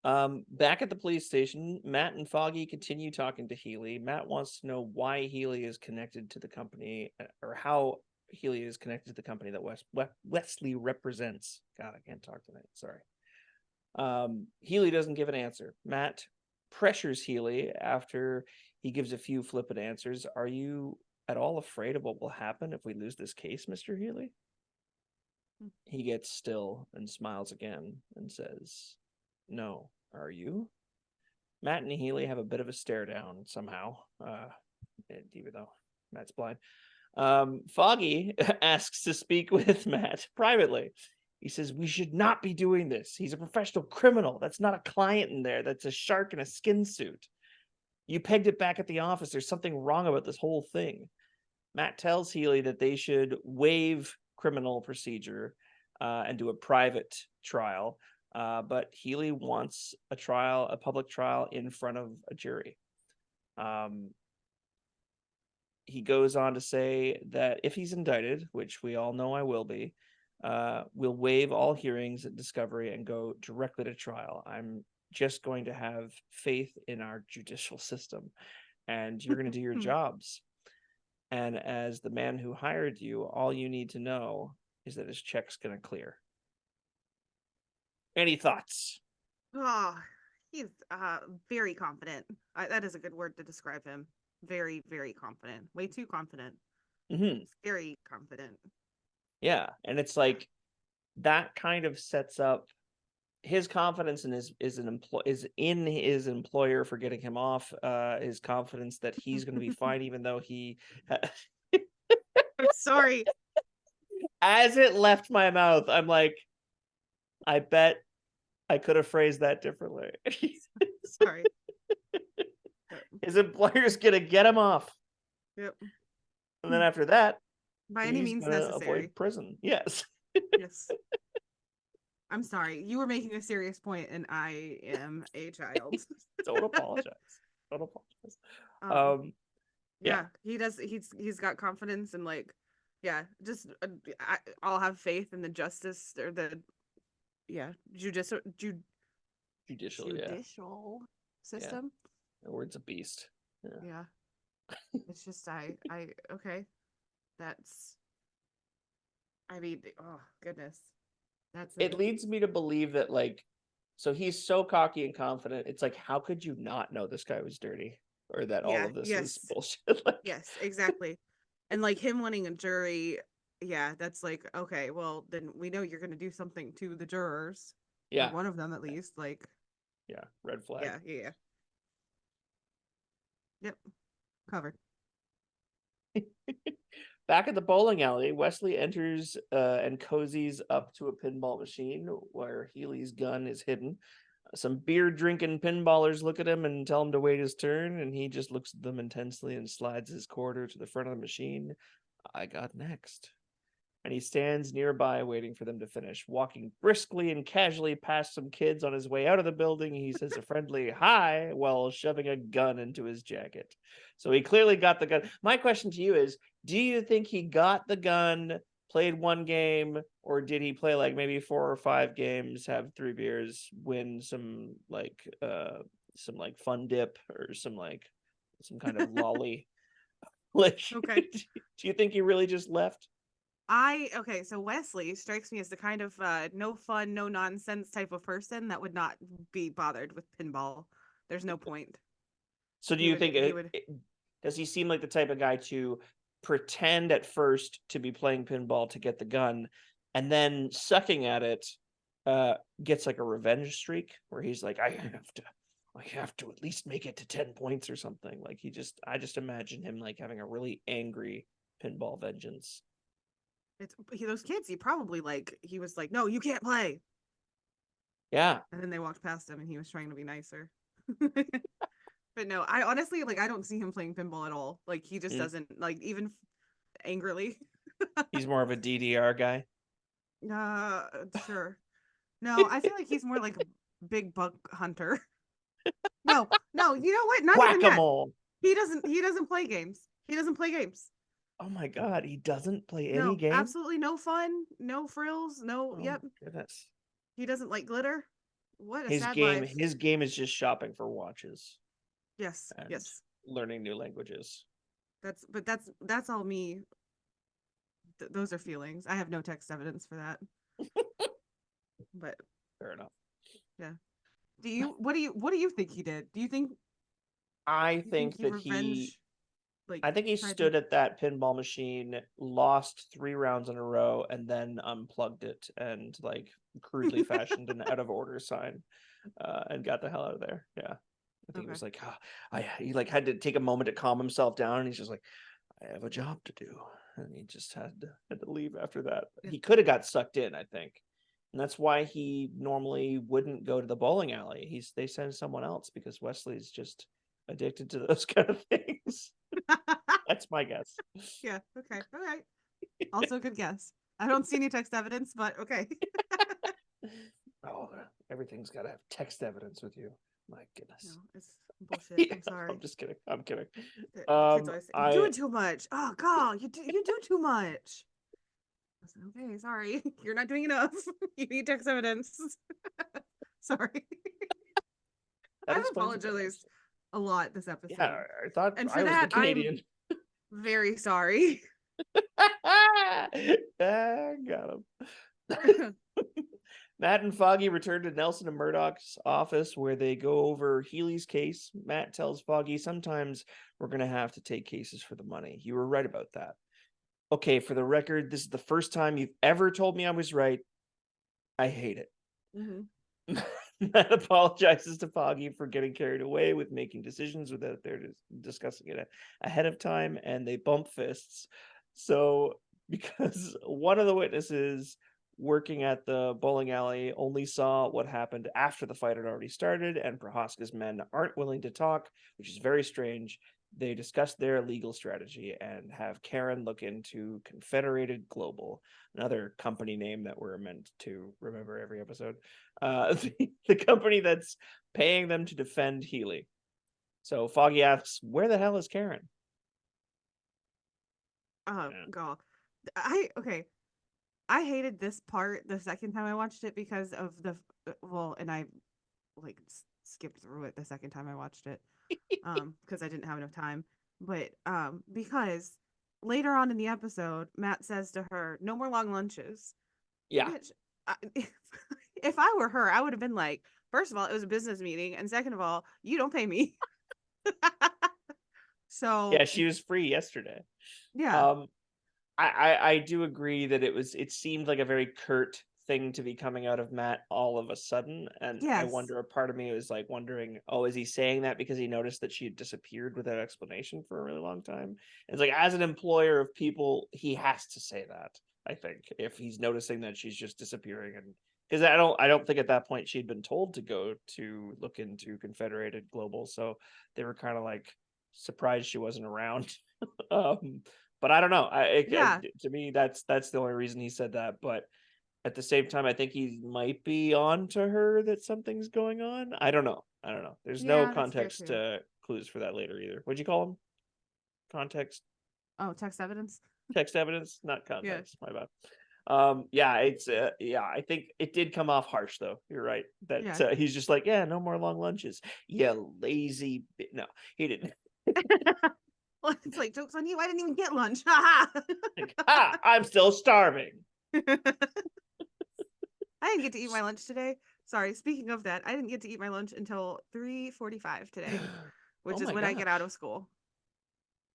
Back at the police station, Matt and Foggy continue talking to Healy. Matt wants to know why Healy is connected to the company, or how Healy is connected to the company that Wesley represents. God, I can't talk tonight. Sorry. Healy doesn't give an answer. Matt pressures Healy after he gives a few flippant answers. Are you at all afraid of what will happen if we lose this case, Mr. Healy? He gets still and smiles again and says, no. Are you? Matt and Healy have a bit of a stare down somehow, even though Matt's blind. Foggy asks to speak with Matt privately. He says, we should not be doing this. He's a professional criminal. That's not a client in there. That's a shark in a skin suit. You pegged it back at the office. There's something wrong about this whole thing. Matt tells Healy that they should waive criminal procedure and do a private trial. But Healy wants a public trial in front of a jury. He goes on to say that if he's indicted, which we all know I will be, we'll waive all hearings and discovery and go directly to trial. I'm just going to have faith in our judicial system, and you're going to do your jobs. And as the man who hired you, all you need to know is that his check's going to clear. Any thoughts? Oh, he's very confident. That is a good word to describe him. Very, very confident. Way too confident. Mm-hmm. Very confident. Yeah, and it's like that kind of sets up his confidence in is in his employer for getting him off. His confidence that he's going to be fine, even though he. I'm sorry. As it left my mouth, I'm like, I bet I could have phrased that differently. Sorry. His employer's gonna get him off. Yep. And then after that, by any means necessary, avoid prison. Yes. Yes. I'm sorry. You were making a serious point, and I am a child. Don't apologize. Don't apologize. Yeah, he does. He's got confidence and just I'll have faith in the justice or the judicial system. The word's a beast. Yeah. It's just okay. That's. I mean, oh goodness, it leads me to believe that so he's so cocky and confident. It's like, how could you not know this guy was dirty or that all of this is bullshit? Yes, exactly. And him winning a jury, that's okay, well then we know you're going to do something to the jurors. Yeah, or one of them at least. Red flag. Yeah. Yep, covered. Back at the bowling alley, Wesley enters and cozies up to a pinball machine where Healy's gun is hidden. Some beer-drinking pinballers look at him and tell him to wait his turn, and he just looks at them intensely and slides his quarter to the front of the machine. I got next. And he stands nearby waiting for them to finish. Walking briskly and casually past some kids on his way out of the building, he says a friendly hi while shoving a gun into his jacket. So he clearly got the gun. My question to you is, do you think he got the gun, played one game, or did he play maybe 4 or 5 games, have 3 beers, win some fun dip or some kind of lolly? Okay. Do you think he really just left? So Wesley strikes me as the kind of no fun, no nonsense type of person that would not be bothered with pinball. There's no point. So do you think does he seem like the type of guy to pretend at first to be playing pinball to get the gun, and then sucking at it gets a revenge streak where he's like, I have to at least make it to 10 points or something? I just imagine him having a really angry pinball vengeance. Those kids, he probably he was like, no, you can't play. Yeah. And then they walked past him and he was trying to be nicer. But no, I honestly, I don't see him playing pinball at all. He just doesn't, even angrily. He's more of a DDR guy. Sure. No, I feel like he's more like a big bug hunter. No, you know what? Not even that. Whack-a-mole. He doesn't play games. He doesn't play games. Oh my God, he doesn't play any No, game? absolutely no fun, no frills, no. Oh Yep, my goodness. he doesn't like glitter. What a His sad game life. his game is just shopping for watches Yes, and yes. learning new languages. That's all me. Those are feelings. I have no text evidence for that. But Fair enough. yeah. What do you think he did? Do you think I you think think he that he revenge like I think he tried to stood at that pinball machine, lost 3 rounds in a row, and then unplugged it and like crudely fashioned an out of order sign, and got the hell out of there. Yeah, I think he Okay. was like, he like had to take a moment to calm himself down, and he's just like, I have a job to do, and he just had to leave after that. Yeah. He could have got sucked in, I think, and that's why he normally wouldn't go to the bowling alley. They send someone else because Wesley's just addicted to those kind of things. That's my guess. Yeah, okay. All right. Also a good guess. I don't see any text evidence, but okay. Oh, everything's got to have text evidence with you. My No, goodness. it's bullshit. Yeah, I'm sorry. I'm just kidding. I'm kidding. The kids always say, "You're I doing too much." Oh God, you do too much. I said, okay, sorry. You're not doing enough. You need text evidence. Sorry. that I've explains it. apologized a lot this Yeah, episode. I thought And for I was the that, I'm Canadian. very sorry. Ah, got him. Matt and Foggy return to Nelson and Murdock's office where they go over Healy's case. Matt tells Foggy, sometimes we're going to have to take cases for the money. You were right about that. Okay, for the record, this is the first time you've ever told me I was right. I hate it. Mm-hmm. Matt apologizes to Foggy for getting carried away with making decisions without their discussing it ahead of time, and they bump fists. So, because one of the witnesses working at the bowling alley only saw what happened after the fight had already started, and Prohaska's men aren't willing to talk, which is very strange. They discuss their legal strategy and have Karen look into Confederated Global, another company name that we're meant to remember every episode. The company that's paying them to defend Healy. So Foggy asks, where the hell is Karen? Oh Yeah. God. Okay. I hated this part the second time I watched it because of and I like skipped through it the second time I watched it because I didn't have enough time. But because later on in the episode, Matt says to her, "No more long lunches." Yeah. Which, if I were her, I would have been like, first of all, it was a business meeting, and second of all, you don't pay me. Yeah, So she was free yesterday. yeah, Um, I do agree that it seemed like a very curt thing to be coming out of Matt all of a sudden, and I yes, wonder, a part of me was like wondering, oh, is he saying that because he noticed that she had disappeared without explanation for a really long time? It's like, as an employer of people, he has to say that, I think, if he's noticing that she's just disappearing. And because I don't think at that point she'd been told to go to look into Confederated Global, so they were kind of like surprised she wasn't around. um but I don't know. yeah, To me, that's the only reason he said that. But at the same time, I think he might be on to her that something's going on. I don't know. I don't know. There's no yeah, that's fair context too. clues for that later either. What'd you call them? Context, Oh, text evidence. text evidence, not Yeah, context. My bad. Yeah, yeah. I think it did come off harsh though. You're right. That yeah. he's just like, yeah, no more long lunches. Yeah, lazy. No, he didn't. Well, it's like jokes on you. I didn't even get lunch. Ha Like, I'm still starving. I didn't get to eat my lunch today. Sorry. Speaking of that, I didn't get to eat my lunch until 3:45 today, Oh which is my when I get out of gosh, school.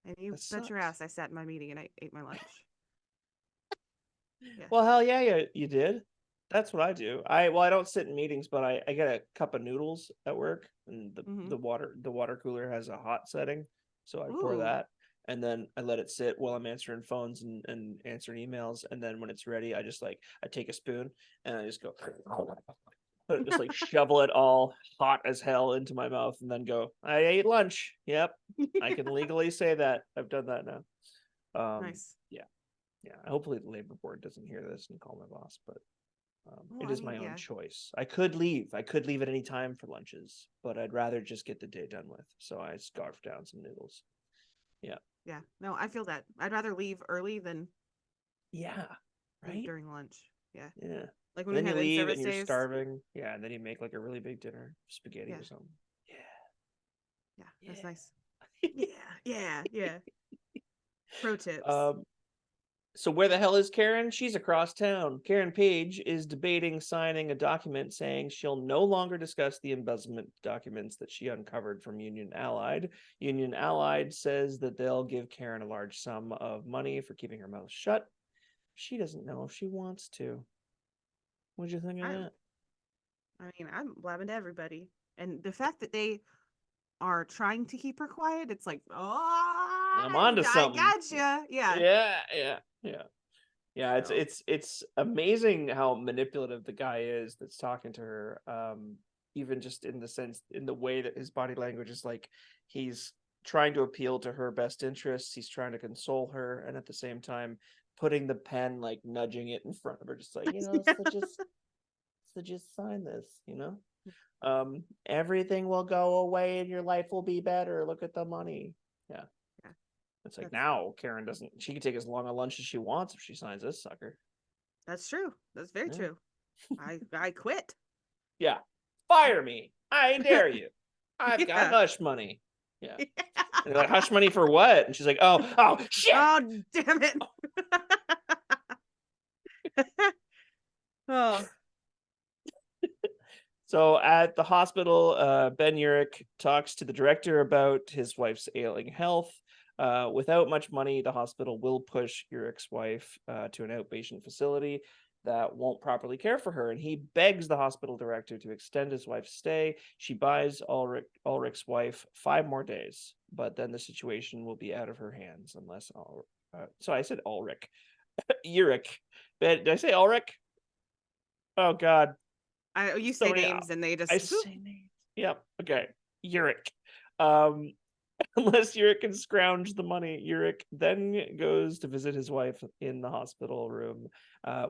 And you that bet your sucks. ass I sat in my meeting and I ate my lunch. Yeah. Well, hell yeah, you did. That's what I do. I don't sit in meetings, but I get a cup of noodles at work, and Mm-hmm. the water cooler has a hot setting, so I pour Ooh. that, and then I let it sit while I'm answering phones and answering emails, and then when it's ready, I take a spoon and I just go, just like shovel it all hot as hell into my mouth, and then go, I ate lunch. Yep, I can legally say that. I've done that now. Nice. Yeah. Yeah, hopefully the labor board doesn't hear this and call my boss, but Well, it I is mean, my own yeah. choice. I could leave. I could leave at any time for lunches, but I'd rather just get the day done with. So I scarfed down some noodles. Yeah. No, I feel that. I'd rather leave early than Yeah. leave Right. during lunch. Yeah. Yeah. Like And when then we you have leave in-service and you're days. starving. Yeah, and then you make like a really big dinner, spaghetti Yeah. or something. Yeah. That's Yeah. nice. Yeah. Yeah. Yeah. Pro tips. So where the hell is Karen? She's across town. Karen Page is debating signing a document saying she'll no longer discuss the embezzlement documents that she uncovered from Union Allied. Union Allied says that they'll give Karen a large sum of money for keeping her mouth shut. She doesn't know if she wants to. What'd you think of that? I mean, I'm blabbing to everybody. And the fact that they are trying to keep her quiet, it's like, oh, I'm onto I something. gotcha. Yeah. Yeah, So. it's amazing how manipulative the guy is that's talking to her. Even just in the way that his body language is like he's trying to appeal to her best interests. He's trying to console her, and at the same time putting the pen, like nudging it in front of her, just like, so just sign this, everything will go away and your life will be better. Look at the money. Yeah. It's like now Karen she can take as long a lunch as she wants if she signs this sucker. That's true. That's very true. I quit. Yeah. Fire me. I dare you. I've got hush money. Yeah. And they're like, hush money for what? And she's like, oh, shit. Oh, damn it. Oh. So at the hospital, Ben Urich talks to the director about his wife's ailing health. Without much money, the hospital will push Urich's wife to an outpatient facility that won't properly care for her, and he begs the hospital director to extend his wife's stay. She buys Ulrich's wife 5 more days, but then the situation will be out of her hands unless so I said Ulrich. Urich. Did I say Ulrich? Oh God. You say names and they just I say names. Yep. Okay. Urich. Unless Urich can scrounge the money, Urich then goes to visit his wife in the hospital room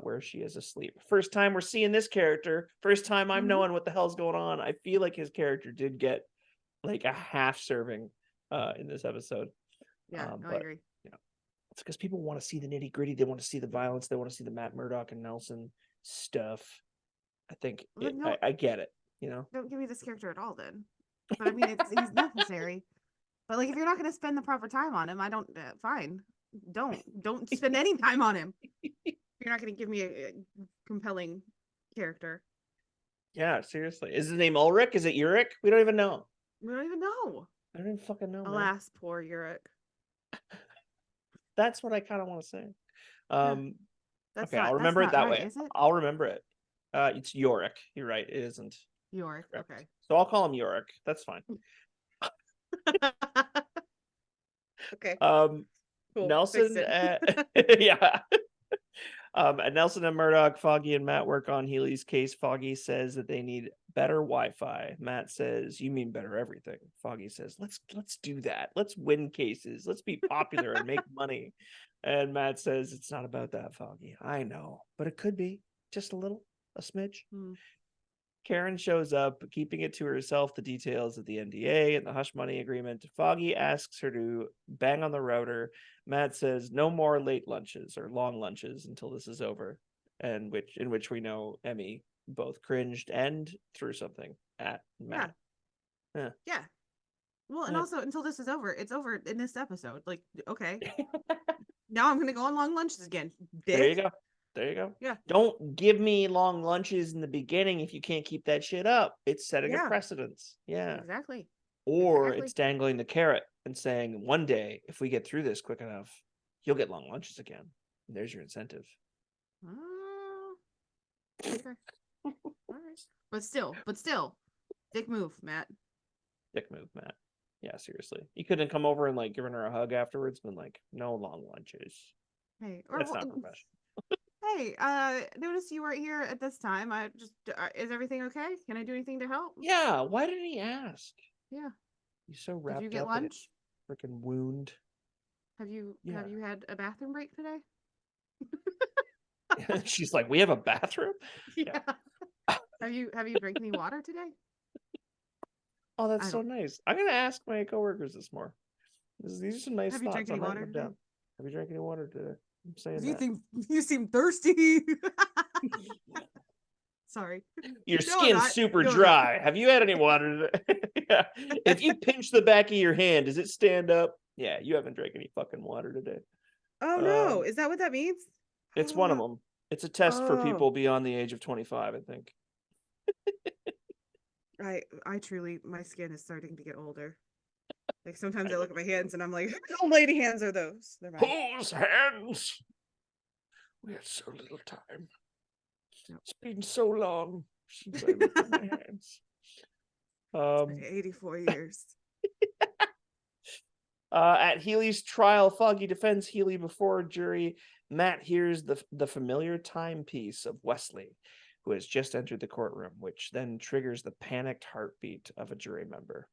where she is asleep. First time we're seeing this character. First time I'm knowing what the hell's going on. I feel like his character did get like a half serving in this episode. Yeah, but, I agree. It's because people want to see the nitty gritty. They want to see the violence. They want to see the Matt Murdock and Nelson stuff. I think I get it. Don't give me this character at all then. But I mean, he's necessary. But like, if you're not going to spend the proper time on him, I don't. Fine, don't spend any time on him. You're not going to give me a compelling character. Yeah, seriously. Is his name Ulrich? Is it Urich? We don't even know. We don't even know. I don't even fucking know. Alas, man. Poor Urich. That's what I kind of want to say. Okay, I'll remember it that way. Is it? I'll remember it. It's Yorick. You're right. It isn't. Yorick. Okay. So I'll call him Yorick. That's fine. Okay. Cool. Nelson. Yeah. Nelson and Murdock, Foggy and Matt work on Healy's case. Foggy says that they need better Wi-Fi. Matt says, "You mean better everything." Foggy says, "Let's do that. Let's win cases. Let's be popular and make money." And Matt says, "It's not about that, Foggy. I know, but it could be just a little, a smidge." Karen shows up, keeping it to herself the details of the NDA and the hush money agreement. Foggy asks her to bang on the router. Matt says no more late lunches or long lunches until this is over, and in which we know Emmy both cringed and threw something at Matt. Yeah. Well, and also until this is over, it's over in this episode. Like, okay. Now I'm gonna go on long lunches again. There you go. There you go. Yeah. Don't give me long lunches in the beginning if you can't keep that shit up. It's setting a precedence. Yeah. Exactly. Or it's dangling the carrot and saying, one day, if we get through this quick enough, you'll get long lunches again. And there's your incentive. Okay. All right. But still, dick move, Matt. Dick move, Matt. Yeah, seriously. You couldn't come over and like giving her a hug afterwards, been like, no long lunches. Hey, that's not professional. Hey, notice you weren't here at this time. I just is everything okay? Can I do anything to help? Yeah, why didn't he ask? Yeah. He's so wrapped Did you get up lunch? In a freaking wound. Have you had a bathroom break today? She's like, we have a bathroom? Yeah. Have you drank any water today? Oh, that's so nice. I'm gonna ask my coworkers this These are some nice Have you thoughts. drank any I'm writing water them today? down. Have you drank any water today? I'm saying You that. seem you seem thirsty. Sorry. Your No, I'm skin's not. super No, I'm not. dry. Have you had any water today? Yeah. If you pinch the back of your hand, does it stand up? Yeah, you haven't drank any fucking water today. Oh no, is that what that means? It's one of them. It's a test for Oh, people beyond the age of 25, I think. I truly, my skin is starting to get older. Like sometimes I look at my hands and I'm like, old lady hands are those? They're mine. Whose hands? We had so little time. Yep. It's been so long since I looked at my hands. It's been 84 years. At Healy's trial, Foggy defends Healy before a jury. Matt hears the familiar timepiece of Wesley, who has just entered the courtroom, which then triggers the panicked heartbeat of a jury member.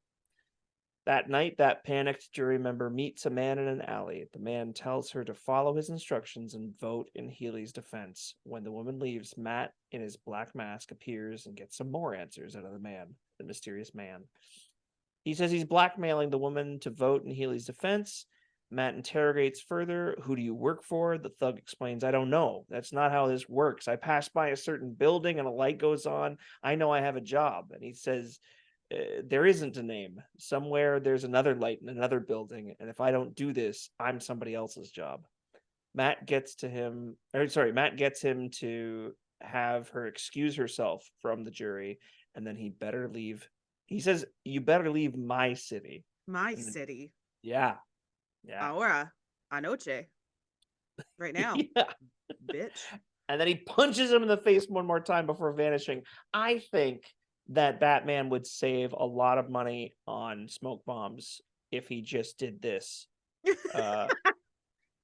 That night, that panicked jury member meets a man in an alley. The man tells her to follow his instructions and vote in Healy's defense. When the woman leaves, Matt, in his black mask, appears and gets some more answers out of the mysterious man. He says he's blackmailing the woman to vote in Healy's defense. Matt interrogates further. Who do you work for? The thug explains, I don't know. That's not how this works. I pass by a certain building and a light goes on. I know I have a job. And he says, there isn't a name. Somewhere there's another light in another building. And if I don't do this, I'm somebody else's job. Matt gets him to have her excuse herself from the jury. And then he better leave. He says, you better leave my city. My city. Yeah. Yeah. Ahora. Anoche. Right now. Yeah. Bitch. And then he punches him in the face one more time before vanishing. I think that Batman would save a lot of money on smoke bombs if he just did this.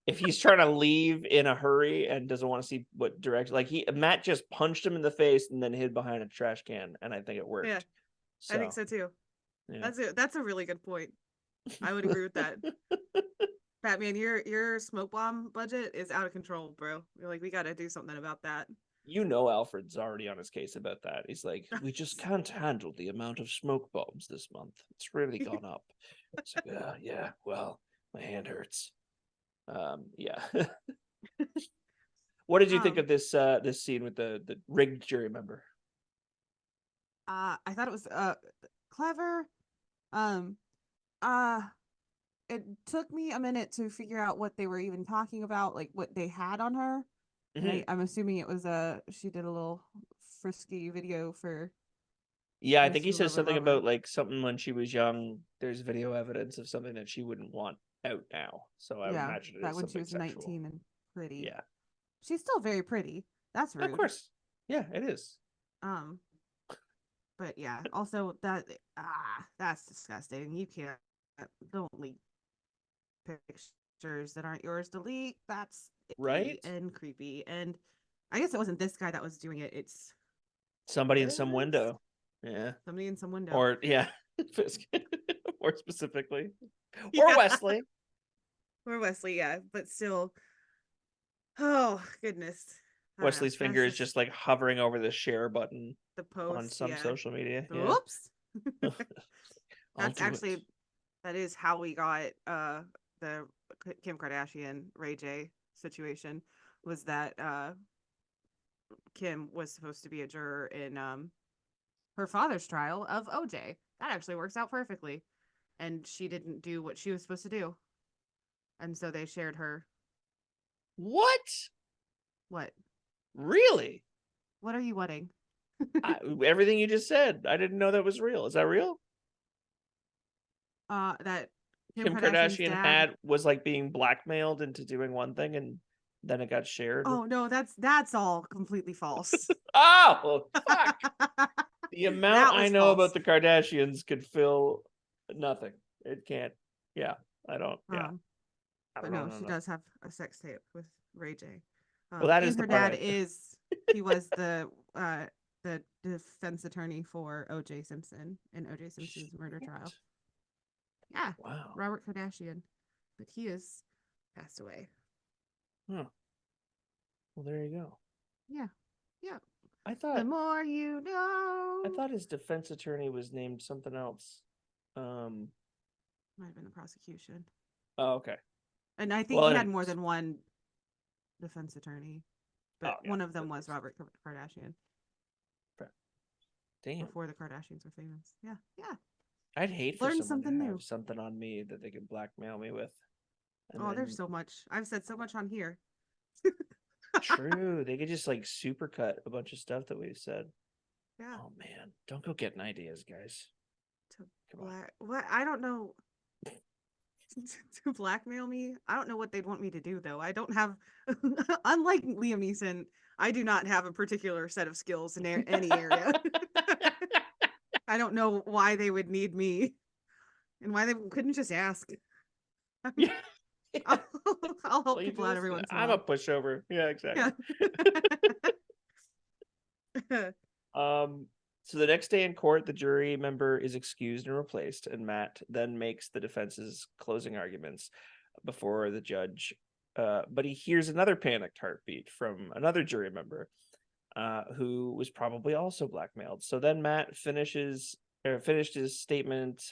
If he's trying to leave in a hurry and doesn't want to see what direction, like Matt just punched him in the face and then hid behind a trash can, and I think it worked. Yeah, so, I think so too. Yeah. That's a really good point. I would agree with that. Batman, your smoke bomb budget is out of control, bro. You're like, we got to do something about that. You know, Alfred's already on his case about that. He's like, we just can't handle the amount of smoke bombs this month. It's really gone up. It's like, yeah, well, my hand hurts. Yeah. What did you think of this scene with the rigged jury member? I thought it was clever. It took me a minute to figure out what they were even talking about, like what they had on her. Mm-hmm. I'm assuming it was she did a little frisky video for. Yeah, I think he says something about like something when she was young. There's video evidence of something that she wouldn't want out now. So I would imagine it is when she was sexual. 19 and pretty. Yeah, she's still very pretty. That's rude. Of course. Yeah, it is. But yeah, also that's disgusting. You can't don't leak pictures that aren't yours to leak. That's right and creepy. And I guess it wasn't this guy that was doing it. It's somebody in some window. Yeah, somebody in some window. Or yeah, more specifically, or Wesley. Or Wesley, yeah, but still. Oh goodness. Wesley's finger is just like hovering over the share button. The post on some social media. Oops. That's actually that is how we got the Kim Kardashian Ray J situation, was that Kim was supposed to be a juror in her father's trial of OJ. That actually works out perfectly. And she didn't do what she was supposed to do. And so they shared her. What? Really? What are you wedding? Everything you just said. I didn't know that was real. Is that real? That Kim Kardashian was like being blackmailed into doing one thing and then it got shared. Oh no, that's all completely false. Oh fuck. The amount I know about the Kardashians could fill nothing. It can't. Yeah. I don't. Yeah. But no, she does have a sex tape with Ray J. Well, that is her dad he was the defense attorney for O.J. Simpson in O.J. Simpson's murder trial. Yeah. Wow. Robert Kardashian. But he is passed away. Huh. Well, there you go. Yeah. Yeah. I thought the more you know. I thought his defense attorney was named something else. Might have been the prosecution. Oh, okay. And I think Well, he had more than one defense attorney, but one of them was Robert Kardashian. Damn. Before the Kardashians were famous. Yeah. Yeah. I'd hate for Learn someone something to new. have something on me that they could blackmail me with. There's so much. I've said so much on here. True. They could just like supercut a bunch of stuff that we've said. Yeah. Oh man, don't go getting ideas, guys. What? I don't know. To blackmail me? I don't know what they'd want me to do though. I don't have, unlike Liam Neeson, I do not have a particular set of skills in any area. I don't know why they would need me, and why they couldn't just ask. Yeah. I'll help people out every once in a while. I'm a pushover. Yeah, exactly. Yeah. So the next day in court, the jury member is excused and replaced, and Matt then makes the defense's closing arguments before the judge. But he hears another panicked heartbeat from another jury member who was probably also blackmailed. So then Matt finished his statement,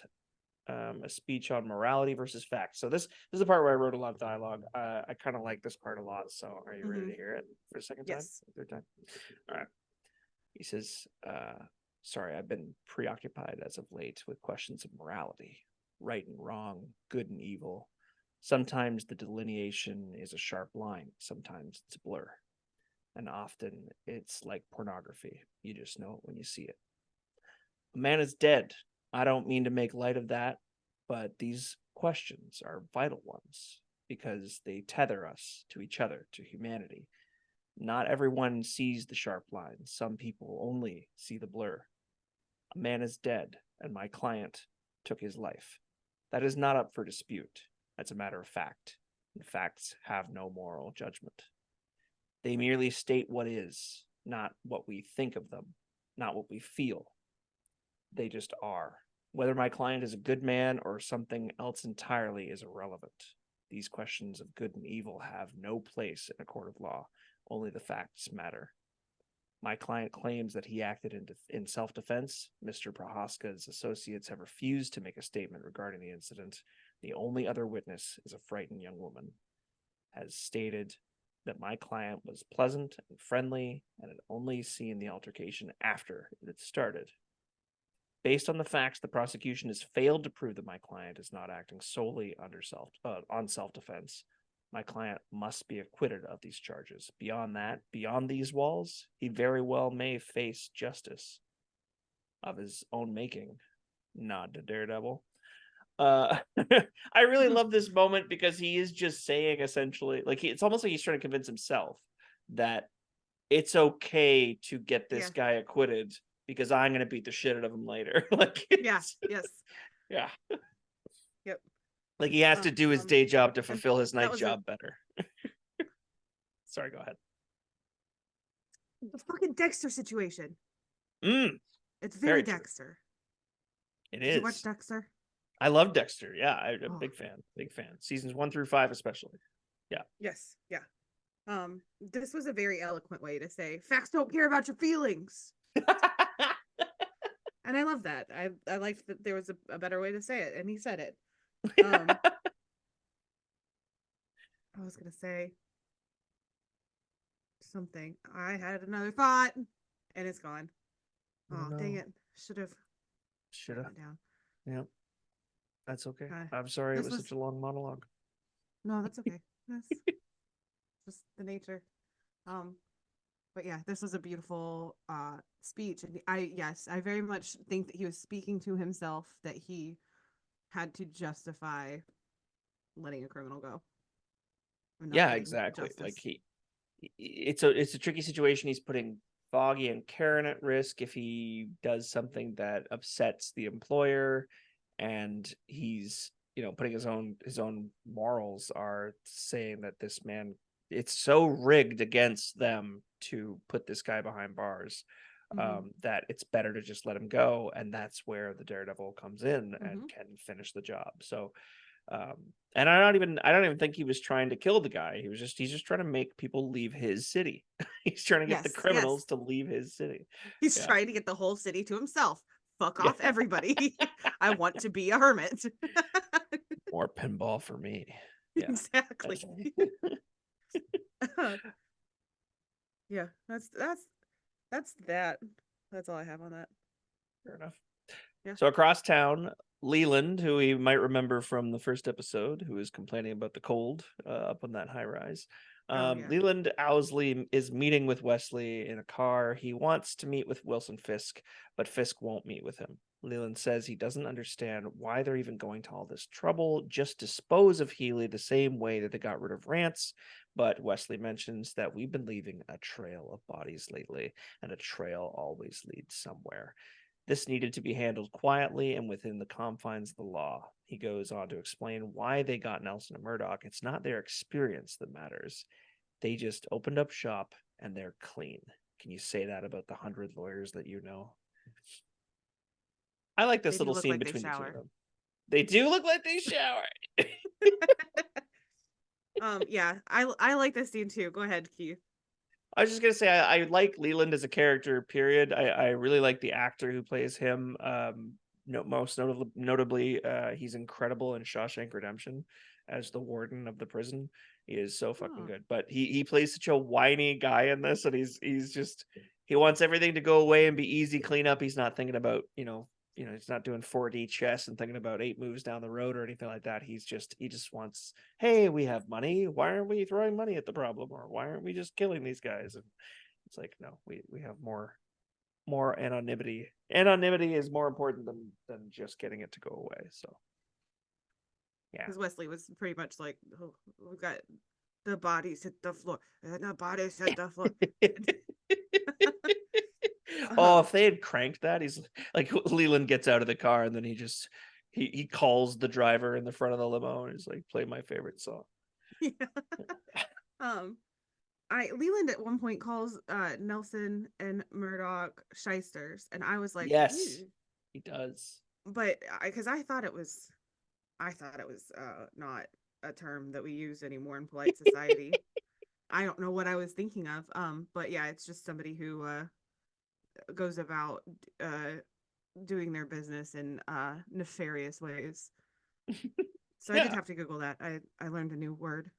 a speech on morality versus facts. So this is the part where I wrote a lot of dialogue. I kind of like this part a lot. So are you ready to hear it for a second time? Yes. Third time? All right. He says, sorry, I've been preoccupied as of late with questions of morality, right and wrong, good and evil. Sometimes the delineation is a sharp line. Sometimes it's a blur. And often it's like pornography. You just know it when you see it. A man is dead. I don't mean to make light of that, but these questions are vital ones because they tether us to each other, to humanity. Not everyone sees the sharp lines. Some people only see the blur. A man is dead, and my client took his life. That is not up for dispute. That's a matter of fact, and facts have no moral judgment. They merely state what is, not what we think of them, not what we feel. They just are. Whether my client is a good man or something else entirely is irrelevant. These questions of good and evil have no place in a court of law. Only the facts matter. My client claims that he acted in self-defense. Mr. Prohaska's associates have refused to make a statement regarding the incident. The only other witness is a frightened young woman, has stated that my client was pleasant and friendly and had only seen the altercation after it had started. Based on the facts, the prosecution has failed to prove that my client is not acting solely on self-defense. My client must be acquitted of these charges. Beyond that, beyond these walls, he very well may face justice of his own making. Nod to Daredevil. I really love this moment because he is just saying essentially, like it's almost like he's trying to convince himself that it's okay to get this guy acquitted because I'm going to beat the shit out of him later. Like, yes. Yeah. Yep. Like he has to do his day job to fulfill his night job better. Sorry, go ahead. The fucking Dexter situation. It's very Dexter. It Did is. you watch Dexter? I love Dexter. Yeah, I'm a big fan. Seasons 1 through 5 especially. Yeah. Yes. Yeah. This was a very eloquent way to say facts don't care about your feelings. And I love that. I liked that there was a better way to say it, and he said it. I was gonna say something. I had another thought, and it's gone. Oh, no. Dang it! Should have. Down. Yep. That's okay. I'm sorry it was such a long monologue. No, that's okay. That's just the nature. But yeah, this was a beautiful speech, and I very much think that he was speaking to himself, that he had to justify letting a criminal go. Yeah, exactly. Justice. Like it's a tricky situation. He's putting Foggy and Karen at risk if he does something that upsets the employer, and he's putting his own morals are saying that this man, it's so rigged against them to put this guy behind bars, that it's better to just let him go, and that's where the Daredevil comes in and can finish the job. So and I don't even think he was trying to kill the guy. He's just trying to make people leave his city. He's trying to get the criminals to leave his city. He's trying to get the whole city to himself. Fuck off, everybody. I want to be a hermit. More pinball for me. Yeah. Exactly. Yeah, that's that. That's all I have on that. Fair enough. Yeah. So across town, Leland, who we might remember from the first episode, who is complaining about the cold up on that high rise. Oh, yeah. Leland Owsley is meeting with Wesley in a car. He wants to meet with Wilson Fisk, but Fisk won't meet with him. Leland says he doesn't understand why they're even going to all this trouble. Just dispose of Healy the same way that they got rid of Rance. But Wesley mentions that we've been leaving a trail of bodies lately, and a trail always leads somewhere. This needed to be handled quietly and within the confines of the law. He goes on to explain why they got Nelson and Murdock. It's not their experience that matters. They just opened up shop and they're clean. Can you say that about the 100 lawyers that you know? I like this little scene between the two of them. They do look like they shower. Yeah, I like this scene too. Go ahead, Keith. I was just gonna say I like Leland as a character. Period. I really like the actor who plays him. Most notably, he's incredible in Shawshank Redemption as the warden of the prison. He is so fucking good. But he plays such a whiny guy in this, and he's just he wants everything to go away and be easy cleanup. He's not thinking about he's not doing 4D chess and thinking about 8 moves down the road or anything like that. He just wants, hey, we have money. Why aren't we throwing money at the problem? Or why aren't we just killing these guys? And it's like, no, we have more anonymity. Anonymity is more important than just getting it to go away. So yeah. Because Wesley was pretty much like, oh, we got the bodies hit the floor. And the bodies hit the floor. Oh, if they had cranked that, he's like Leland gets out of the car and then he calls the driver in the front of the limo and he's like, play my favorite song. Yeah. Leland at one point calls Nelson and Murdock shysters, and I was like, yes, ew. He does. But because I thought it was not a term that we use anymore in polite society. I don't know what I was thinking of. But yeah, it's just somebody who goes about doing their business in nefarious ways. So yeah. I did have to Google that. I learned a new word.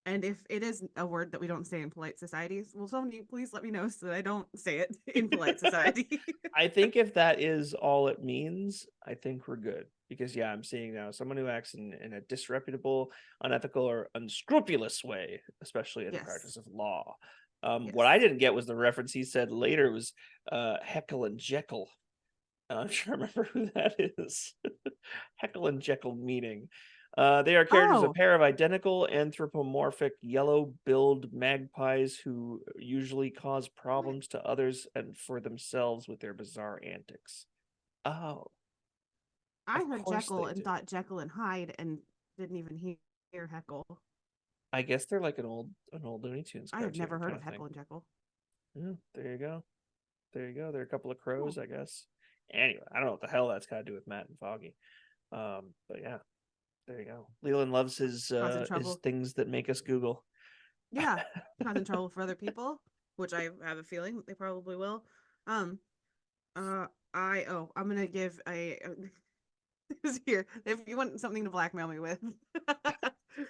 And if it is a word that we don't say in polite societies, will somebody please let me know so that I don't say it in polite society. I think if that is all it means, I think we're good. Because yeah, I'm seeing now someone who acts in a disreputable, unethical, or unscrupulous way, especially in the practice of law. What I didn't get was the reference he said later was Heckle and Jekyll. I'm trying to remember who that is. Heckle and Jekyll meeting. They are characters, a pair of identical anthropomorphic yellow-billed magpies who usually cause problems to others and for themselves with their bizarre antics. Oh. I heard Jekyll and thought Jekyll and Hyde and didn't even hear Heckle. I guess they're like an old Looney Tunes cartoon. I have never heard of Heckle and Jekyll. Yeah, there you go. They're a couple of crows, I guess. Anyway, I don't know what the hell that's got to do with Matt and Foggy. But yeah, there you go. Leland loves his things that make us Google. Yeah, causing trouble for other people, which I have a feeling they probably will. I'm gonna give a here. If you want something to blackmail me with,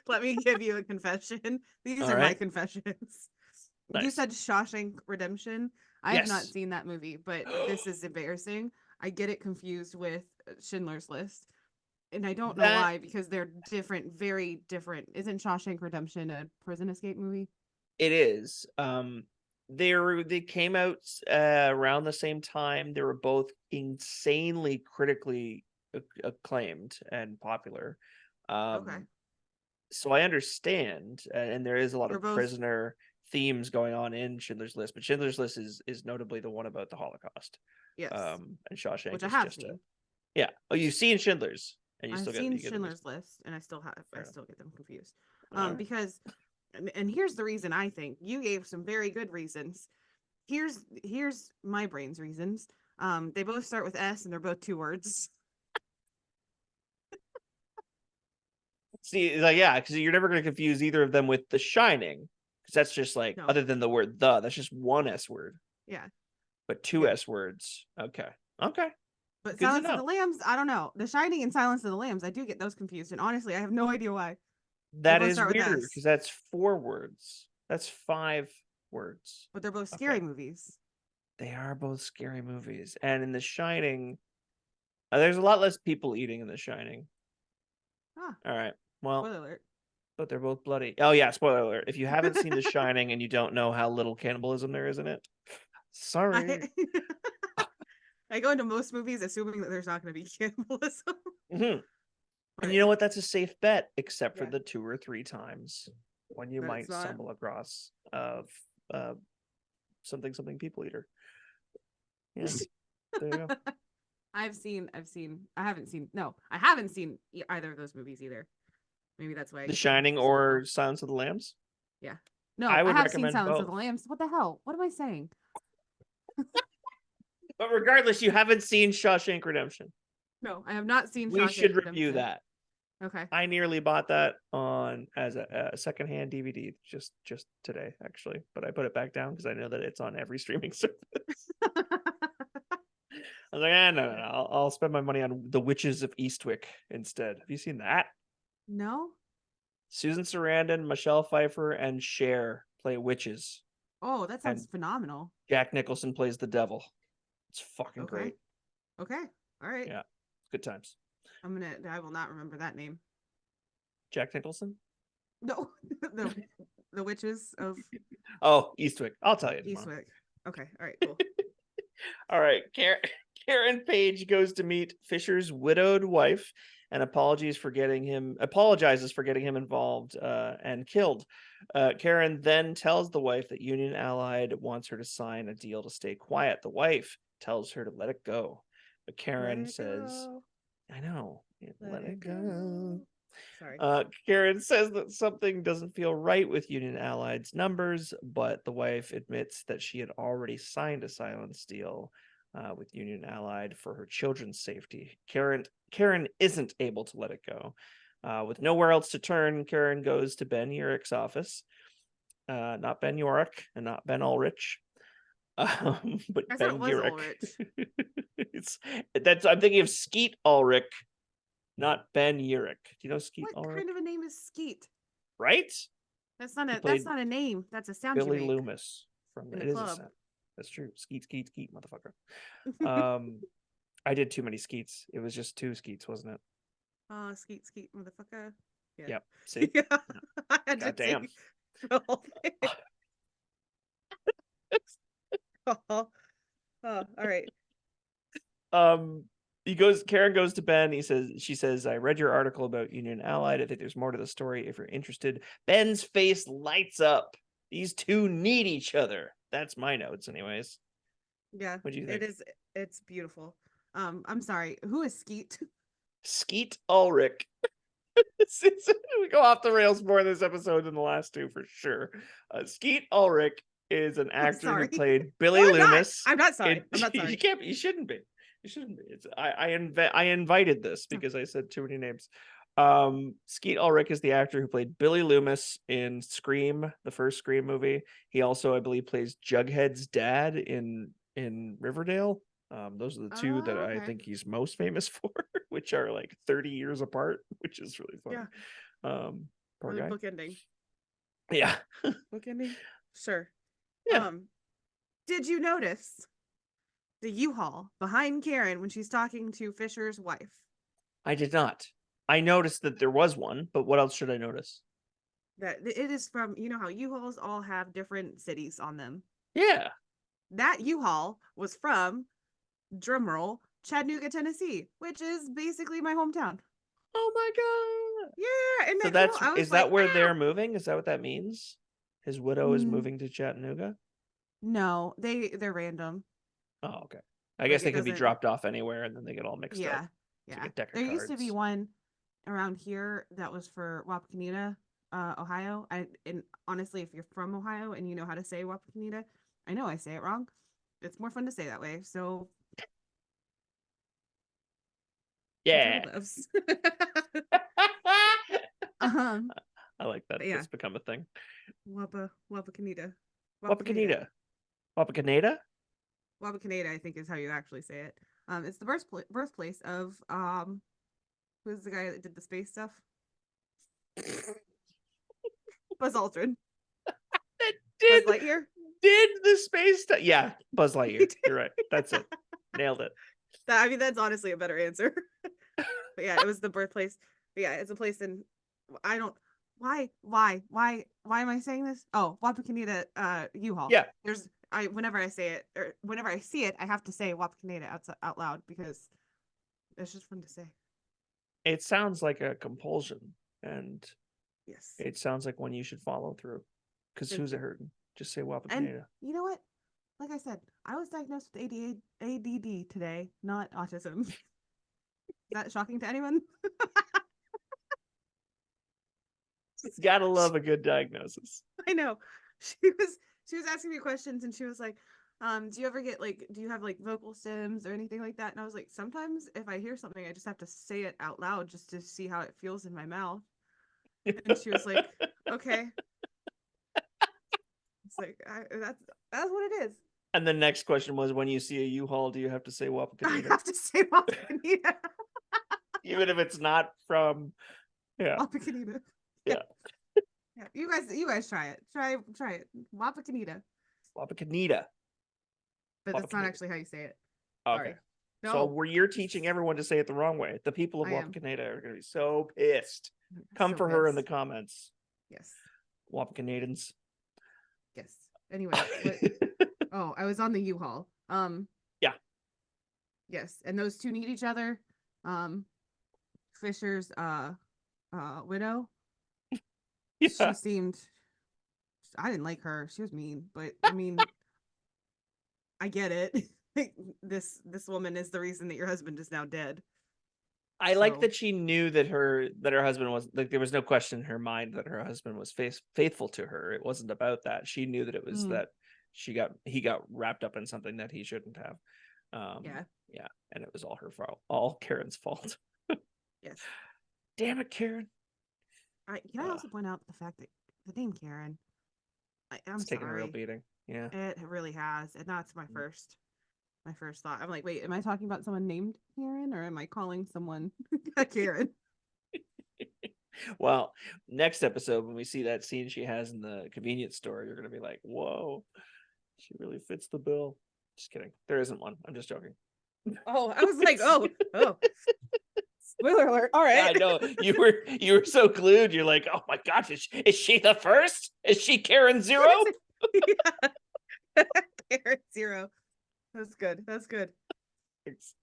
let me give you a confession. These are my confessions. Nice. You said Shawshank Redemption. I have not seen that movie, but this is embarrassing. I get it confused with Schindler's List. And I don't know why, because they're different, very different. Isn't Shawshank Redemption a prison escape movie? It is. They came out around the same time. They were both insanely critically acclaimed and popular. Okay. So I understand, and there is a lot of prisoner themes going on in Schindler's List, but Schindler's List is notably the one about the Holocaust. Yes. And Shawshank, which I have seen. Yeah. Oh, you've seen Schindler's. And I've seen Schindler's List, and I still get them confused. Because, and here's the reason I think you gave some very good reasons. Here's my brain's reasons. They both start with S, and they're both 2 words. See, like, yeah, because you're never going to confuse either of them with The Shining, because that's just like other than the word the, that's just one S word. Yeah. But 2 S words. Okay. But Good to Silence of the know. Lambs, I don't know. The Shining and Silence of the Lambs, I do get those confused, and honestly, I have no idea why. They That both is start with weird S, because that's 4 words. That's 5 words. but they're both scary Okay. movies. They are both scary movies. And in The Shining, there's a lot less people eating in The Shining. Ah, All right. Well, spoiler alert. but they're both bloody. Oh yeah, spoiler alert. If you haven't seen The Shining and you don't know how little cannibalism there is in it, sorry. I go into most movies assuming that there's not going to be cannibalism. And But you know what? That's a safe bet, except for Yeah. the 2 or 3 times when you That might it's not. stumble across something people eater. Yeah, there you go. I haven't seen either of those movies either. Maybe that's why. The Shining or Silence of the Lambs. Yeah. No, I I would have seen recommend Silence both. of the Lambs. What the hell? What am I saying? But regardless, you haven't seen Shawshank Redemption. No, I have not seen. We Shawshank should review Redemption. that. Okay. I nearly bought that on as a secondhand DVD just today, actually, but I put it back down because I know that it's on every streaming service. I was like, no. I'll spend my money on The Witches of Eastwick instead. Have you seen that? No. Susan Sarandon, Michelle Pfeiffer, and Cher play witches. Oh, that sounds And phenomenal. Jack Nicholson plays the devil. It's fucking Okay. great. Okay. All right. Yeah, good times. I will not remember that name. Jack Nicholson? No, the witches of Oh, Eastwick. I'll tell you tomorrow. Eastwick. Okay. All right. Cool. All right. Karen Page goes to meet Fisher's widowed wife and apologizes for getting him involved and killed. Karen then tells the wife that Union Allied wants her to sign a deal to stay quiet. The wife tells her to let it go. But Karen says, I know. Let it go. Sorry. Karen says that something doesn't feel right with Union Allied's numbers, but the wife admits that she had already signed a silence deal with Union Allied for her children's safety. Karen isn't able to let it go. With nowhere else to turn, Karen goes to Ben Urich's office. Not Ben Yorick and not Ben Ulrich. But I thought Ben it was Urich. Ulrich. I'm thinking of Skeet Ulrich, not Ben Urich. Do you know Skeet What Ulrich? kind of a name is Skeet? Right? That's not a name. That's a sound. Billy you make Loomis from in It the Is club. a Sound. That's true. Skeet, motherfucker. I did too many Skeets. It was just 2 Skeets, wasn't it? Skeet, motherfucker. Yeah. Yep. See? Yeah. I had God to damn. say the whole thing. Oh, all right. Karen goes to Ben. She says, I read your article about Union Allied. I think there's more to the story if you're interested. Ben's face lights up. These 2 need each other. That's my notes, anyways. Yeah. What do you think? It's beautiful. I'm sorry. Who is Skeet? Skeet Ulrich. We go off the rails more in this episode than the last 2 for sure. Skeet Ulrich is an actor who played Billy Loomis. I'm not sorry. I'm not sorry. You shouldn't be. I invited this because I said too many names. Skeet Ulrich is the actor who played Billy Loomis in Scream, the first Scream movie. He also, I believe, plays Jughead's dad in Riverdale. Those are the 2 that I think he's most famous for, which are like 30 years apart, which is really funny. Yeah. Poor guy. Bookending. Yeah. Bookending. Sure. Yeah. Did you notice the U-Haul behind Karen when she's talking to Fisher's wife? I did not. I noticed that there was one, but what else should I notice? That it is from, you know how U-Hauls all have different cities on them. Yeah. That U-Haul was from, drumroll, Chattanooga, Tennessee, which is basically my hometown. Oh my god. Yeah, and so is that where they're moving? Is that what that means? His widow is moving to Chattanooga? No, they're random. Oh, okay. I guess they could be dropped off anywhere and then they get all mixed up. Yeah. There used to be one around here that was for Wapakoneta, Ohio. And honestly, if you're from Ohio and you know how to say Wapakoneta, I know I say it wrong. It's more fun to say that way. So yeah. I like that. Yeah. It's become a thing. Wapakoneta. Wapakoneta. Wapakoneta? Wapakoneta, I think, is how you actually say it. It's the birthplace of who's the guy that did the space stuff? Buzz Aldrin. Did Buzz Lightyear. did the space stuff? Yeah, Buzz Lightyear. You're right. That's it. Nailed it. That's honestly a better answer. But yeah, it was the birthplace. But yeah, it's a place in. I don't. Why am I saying this? Oh, Wapakoneta U-Haul. Yeah. Whenever I say it or whenever I see it, I have to say Wapakoneta out loud because it's just fun to say. It sounds like a compulsion, and Yes. it sounds like one you should follow through. Because who's it hurting? Just say Wapakoneta. And you know what? Like I said, I was diagnosed with ADD today, not autism. Is that shocking to anyone? Gotta love a good diagnosis. I know. She was asking me questions and she was like, do you ever get do you have vocal stems or anything like that? And I was like, sometimes if I hear something, I just have to say it out loud just to see how it feels in my mouth. And she was like, okay. It's like, that's what it is. And the next question was, when you see a U-Haul, do you have to say Wapakoneta? I have to say Wapakoneta. Even if it's not from, Wapakoneta. Yeah. Yeah. You guys try it. Try it. Wapakoneta. Wapakoneta. But that's not actually how you say it. Okay. Sorry. No. So you're teaching everyone to say it the wrong way. The people of Wapakoneta are going to be so pissed. Come for her in the comments. Yes. Wapakonetans. Yes. Anyway. I was on the U-Haul. Yeah. Yes, and those two need each other. Fisher's widow. Yeah. She seemed. I didn't like her. She was mean, but I mean, I get it. This woman is the reason that your husband is now dead. I like that she knew that her husband was there was no question in her mind that her husband was faithful to her. It wasn't about that. She knew that it was that he got wrapped up in something that he shouldn't have. Yeah, and it was all her fault, all Karen's fault. Yes. Damn it, Karen. Can I also point out the fact that the name Karen, I'm taking a sorry. real beating. Yeah, it really has, and that's my first thought. I'm like, wait, am I talking about someone named Karen, or am I calling someone a Karen? Well, next episode when we see that scene she has in the convenience store, you're gonna be like, "Whoa, she really fits the bill." Just kidding. There isn't one. I'm just joking. Oh, I was like, oh. Spoiler alert. All right. Yeah, I know. You were so glued. You're like, oh my gosh, is she the first? Is she Karen Zero? Yeah. Karen Zero. That's good. Thanks.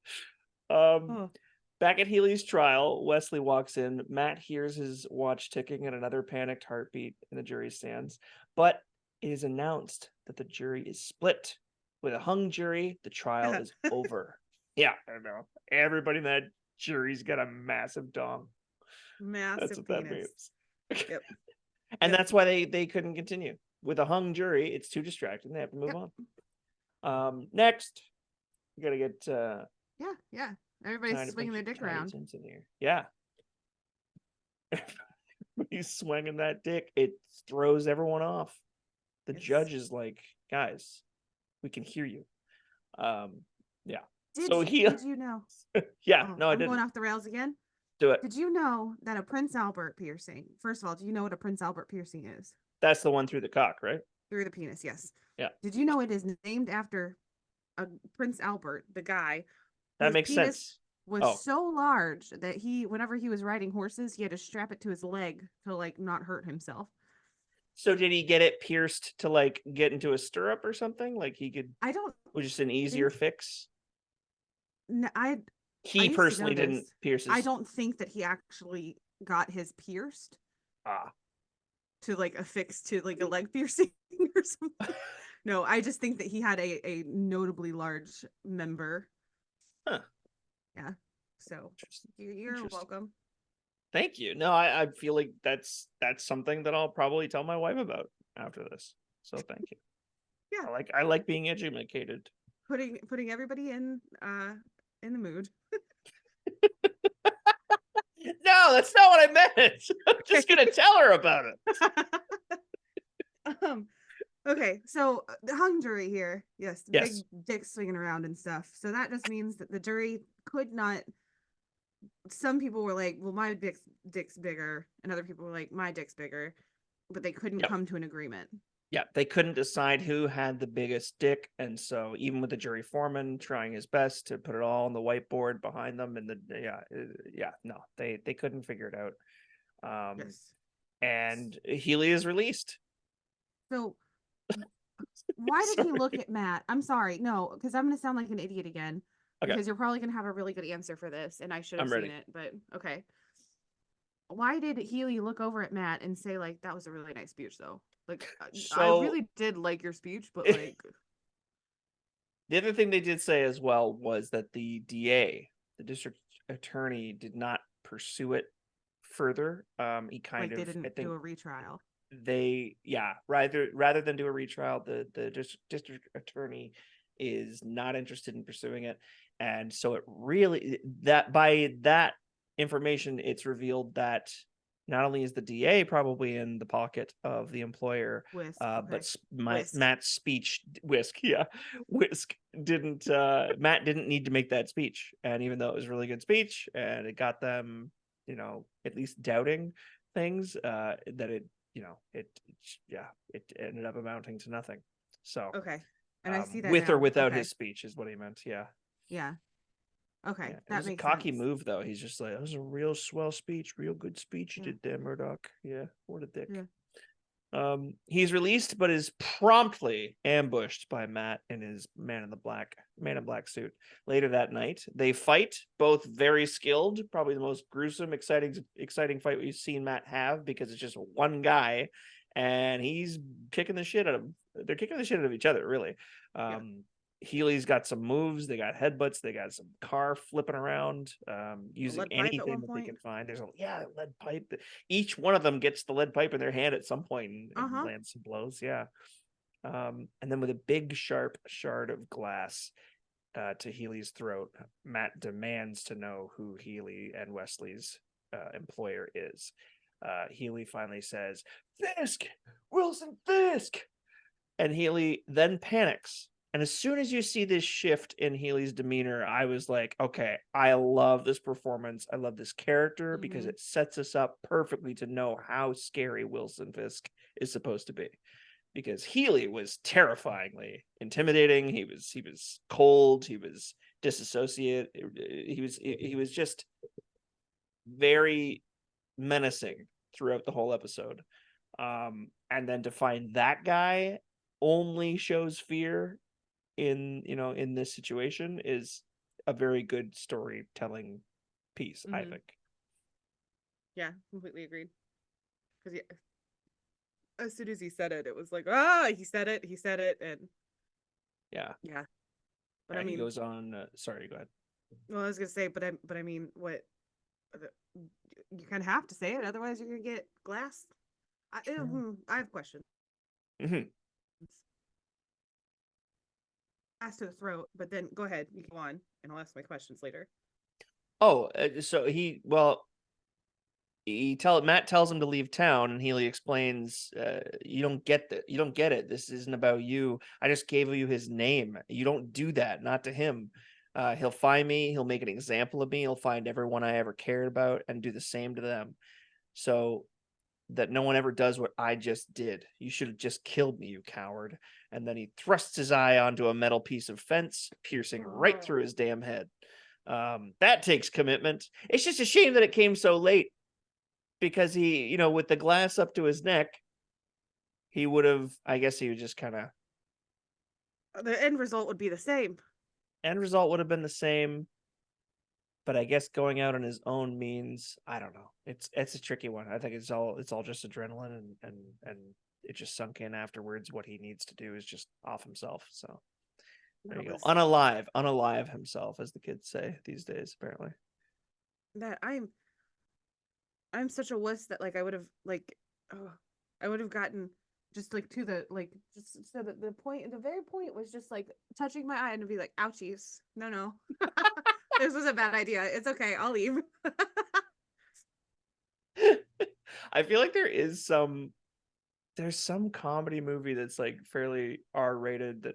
Back at Healy's trial, Wesley walks in. Matt hears his watch ticking and another panicked heartbeat in the jury stands. But it is announced that the jury is split. With a hung jury, the trial is over. Yeah, I know. Everybody in that jury's got a massive dong. Massive That's what penis. That means. Yep. And that's why they couldn't continue. With a hung jury, it's too distracting. They have to move on. Next, you gotta get yeah. Everybody's swinging their dick around. Yeah. He's swinging that dick. It throws everyone off. The judge is like, guys, we can hear you. Yeah. Did you know? Yeah. No, I didn't. I'm going off the rails again. Do it. Did you know that a Prince Albert piercing? First of all, do you know what a Prince Albert piercing is? That's the one through the cock, right? Through the penis, yes. Yeah. Did you know it is named after Prince Albert, the guy? That makes sense. Was so large that whenever he was riding horses, he had to strap it to his leg to not hurt himself. So did he get it pierced to get into a stirrup or something? Was just an easier fix? No, he personally didn't pierce his... I don't think that he actually got his pierced. To affix to a leg piercing or something. No, I just think that he had a notably large member. Huh. Yeah. So you're welcome. Thank you. No, I feel like that's something that I'll probably tell my wife about after this. So thank you. Yeah. I like being educated. Putting everybody in the mood. No, that's not what I meant. I'm just gonna tell her about it. Okay, so the hung jury here, yes, big Yes. dicks swinging around and stuff. So that just means that the jury could not. Some people were like, "Well, my dick's bigger," and other people were like, "My dick's bigger," but they couldn't Yep. come to an agreement. Yeah, they couldn't decide who had the biggest dick, and so even with the jury foreman trying his best to put it all on the whiteboard behind them, and no, they couldn't figure it out. Yes. And Healy is released. So why did he Sorry. look at Matt? I'm sorry, no, because I'm gonna sound like an idiot again. Okay, Because you're probably gonna have a really good answer for this, and I should have I'm seen ready. it, but okay. Why did Healy look over at Matt and say like that was a really nice speech though? Like I So really did like your speech, but like the other thing they did say as well was that the DA, the district attorney, did not pursue it further. He kind they of, I didn't do think, a retrial. rather than do a retrial, the district attorney is not interested in pursuing it, and so it really, that by that information, it's revealed that not only is the DA probably in the pocket of the employer, Whisk, but okay. Whisk. Matt's speech, Whisk didn't, Matt didn't need to make that speech, and even though it was a really good speech and it got them, at least doubting things, that it ended up amounting to nothing. So, Okay. And I see that with or now. without Okay. his speech is what he meant. Yeah. Yeah. Okay. Yeah. It That was a makes cocky sense. move, though. He's just like, that was a real swell speech, real good speech you Yeah. did there, Murdock. Yeah. What a dick. Yeah. He's released, but is promptly ambushed by Matt in his man in black suit. Later that night, they fight, both very skilled, probably the most gruesome, exciting fight we've seen Matt have, because it's just one guy and he's kicking the shit out of they're kicking the shit out of each other, really. Yeah. Healy's got some moves, they got headbutts, they got some car flipping around, A using lead pipe at anything one that they point. can find. There's lead pipe. Each one of them gets the lead pipe in their hand at some point and Uh-huh. lands some blows. Yeah. And then with a big sharp shard of glass to Healy's throat, Matt demands to know who Healy and Wesley's employer is. Healy finally says, "Fisk! Wilson Fisk!" And Healy then panics. And as soon as you see this shift in Healy's demeanor, I was like, okay, I love this performance. I love this character because Mm-hmm. it sets us up perfectly to know how scary Wilson Fisk is supposed to be. Because Healy was terrifyingly intimidating. He was cold. He was disassociate. He was just very menacing throughout the whole episode. And then to find that guy only shows fear in this situation is a very good storytelling piece, I Mm-hmm. think. Yeah, completely agreed. Because as soon as he said it, it was like, ah, he said it, and Yeah. yeah. But Yeah, I he mean, goes on, sorry, go ahead. well, I was gonna say, but I mean, what? You kind of have to say it, otherwise you're gonna get glass. I have questions. Mm-hmm. Glass to the throat, but then go ahead, you go on, and I'll ask my questions later. Oh, so Matt tells him to leave town, and Healy explains, you don't get it. This isn't about you. I just gave you his name. You don't do that, not to him. He'll find me, he'll make an example of me, he'll find everyone I ever cared about and do the same to them, so that no one ever does what I just did. You should have just killed me, you coward. And then he thrusts his eye onto a metal piece of fence, piercing right through his damn head. That takes commitment. It's just a shame that it came so late, because he, with the glass up to his neck, he would have, I guess he would just kind of, The end result would be the same. end result would have been the same. But I guess going out on his own means, I don't know. It's a tricky one. I think it's all just adrenaline, and it just sunk in afterwards. What he needs to do is just off himself. So there you go. Unalive himself, as the kids say these days, apparently. That I'm such a wuss that like I would have like, oh, I would have gotten just like to the like just so that the very point was just like touching my eye and to be like, ouchies. No. This was a bad idea. It's okay. I'll leave. I feel like there is some there's some comedy movie that's like fairly R-rated that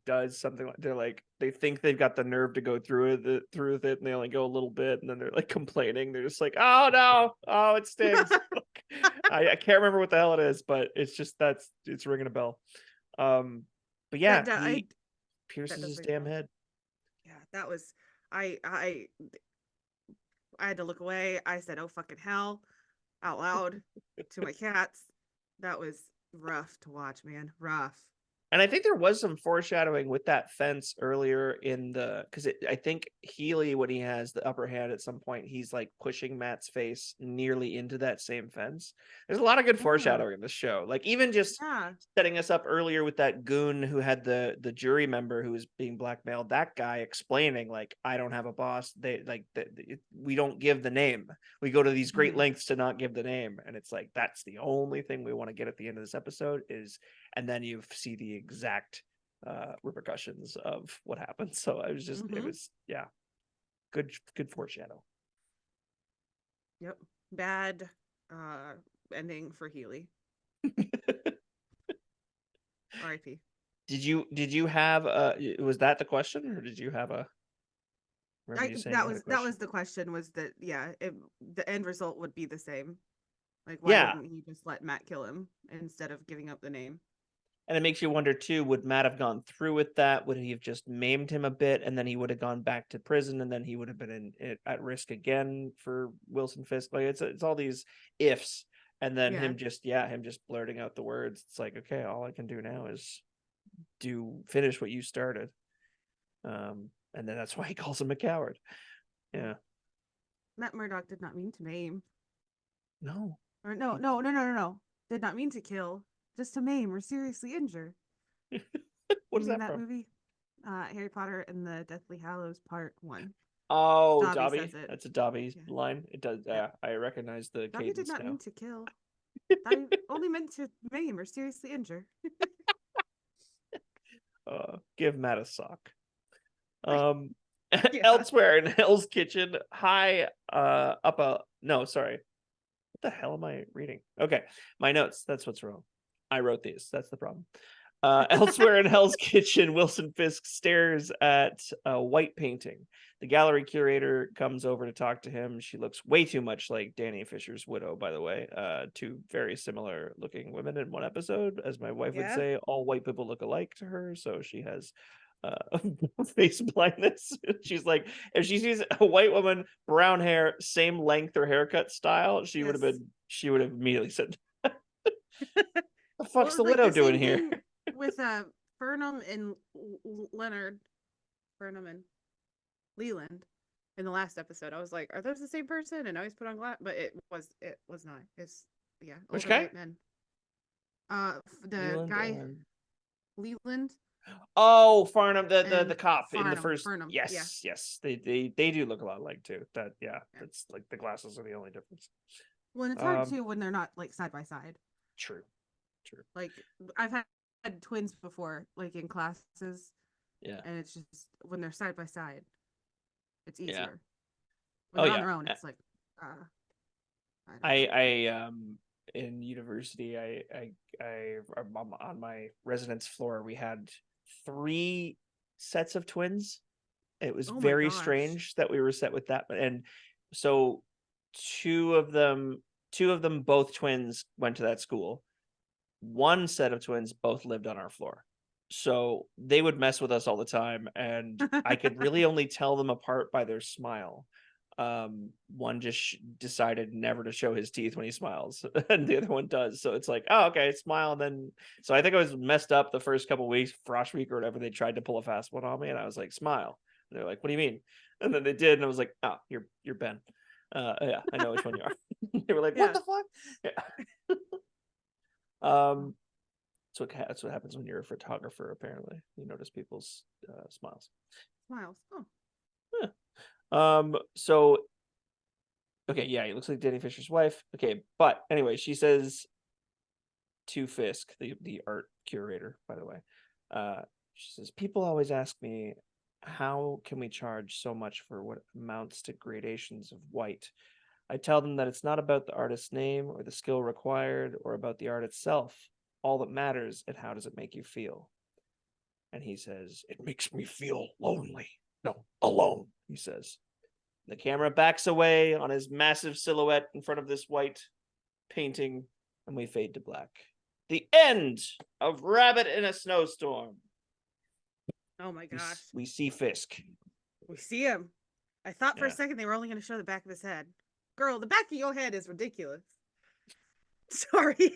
does something like they think they've got the nerve to go through with it, and they only go a little bit, and then they're like complaining. They're just like, oh no, oh it stings. I can't remember what the hell it is, but it's just it's ringing a bell. But yeah, he pierces his damn head. Yeah, that was I had to look away. I said, "Oh fucking hell," out loud to my cats. That was rough to watch, man. Rough. And I think there was some foreshadowing with that fence earlier because I think Healy, when he has the upper hand at some point, he's like pushing Matt's face nearly into that same fence. There's a lot of good foreshadowing in this show. Like even just setting us up earlier with that goon who had the jury member who was being blackmailed, that guy explaining like, I don't have a boss. We don't give the name. We go to these great lengths to not give the name. And it's like, that's the only thing we want to get at the end of this episode and then you see the exact repercussions of what happened. So I was just it was good foreshadow. Yep. Bad ending for Healy. R.I.P. Did you have was that the question, or did you have a that was the question, was that the end result would be the same. Like why wouldn't he just let Matt kill him instead of giving up the name? And it makes you wonder too, would Matt have gone through with that? Would he have just maimed him a bit and then he would have gone back to prison and then he would have been at risk again for Wilson Fisk? Like it's all these ifs, and then him just blurting out the words. It's like, okay, all I can do now is finish what you started. And then that's why he calls him a coward. Yeah. Matt Murdock did not mean to maim. No. Or no. Did not mean to kill. Just to maim or seriously injure. What is that that from? movie? Harry Potter and the Deathly Hallows Part 1. Oh, Dobby. That's a Dobby line. It does. Yeah, I recognize the Dobby cadence did not now. mean to kill. Dobby only meant to maim or seriously injure. Give Matt a sock. Elsewhere in Hell's Kitchen, no, sorry. What the hell am I reading? Okay, my notes. That's what's wrong. I wrote these. That's the problem. Elsewhere in Hell's Kitchen, Wilson Fisk stares at a white painting. The gallery curator comes over to talk to him. She looks way too much like Danny Fisher's widow, by the way. Two very similar looking women in one episode. As my wife would say, all white people look alike to her. So she has face blindness. She's like, if she sees a white woman, brown hair, same length or haircut style, she would have immediately said, the fuck's the widow doing here? With Burnham and Leonard, Burnham and Leland in the last episode, I was like, are those the same person? And I always put on glass, but it was not. It's which guy? Men. The Leland guy Leland. Oh, Farnham, the cop in the first. Farnham, yes, they do look a lot alike too. That's like the glasses are the only difference. Well, and it's hard too when they're not like side by side. True. Like I've had twins before, like in classes. Yeah. And it's just when they're side by side, it's easier. Yeah. When they're on their own, it's like I in university, I on my residence floor, we had 3 sets of twins. It was very strange that we were set with that, and so two of them, both twins, went to that school. One set of twins both lived on our floor, so they would mess with us all the time, and I could really only tell them apart by their smile. One just decided never to show his teeth when he smiles, and the other one does. So it's like, oh, okay, smile. And then, so I think I was messed up the first couple of weeks, frost week or whatever. They tried to pull a fast one on me, and I was like, smile. And they're like, what do you mean? And then they did, and I was like, oh, you're Ben. Yeah, I know which one you are. They were like, what the fuck? Yeah. That's what happens when you're a photographer. Apparently, you notice people's smiles. Oh. Yeah. So okay, yeah, he looks like Danny Fisher's wife. Okay, but anyway, she says to Fisk, the art curator, by the way, she says, people always ask me, how can we charge so much for what amounts to gradations of white? I tell them that it's not about the artist's name or the skill required or about the art itself. all that matters, and how does it make you feel? And he says, it makes me feel lonely. No, alone, he says. The camera backs away on his massive silhouette in front of this white painting, and we fade to black. The end of Rabbit in a Snowstorm. Oh my gosh. We see Fisk. We see him. I thought for a second they were only going to show the back of his head. Girl, the back of your head is ridiculous. Sorry.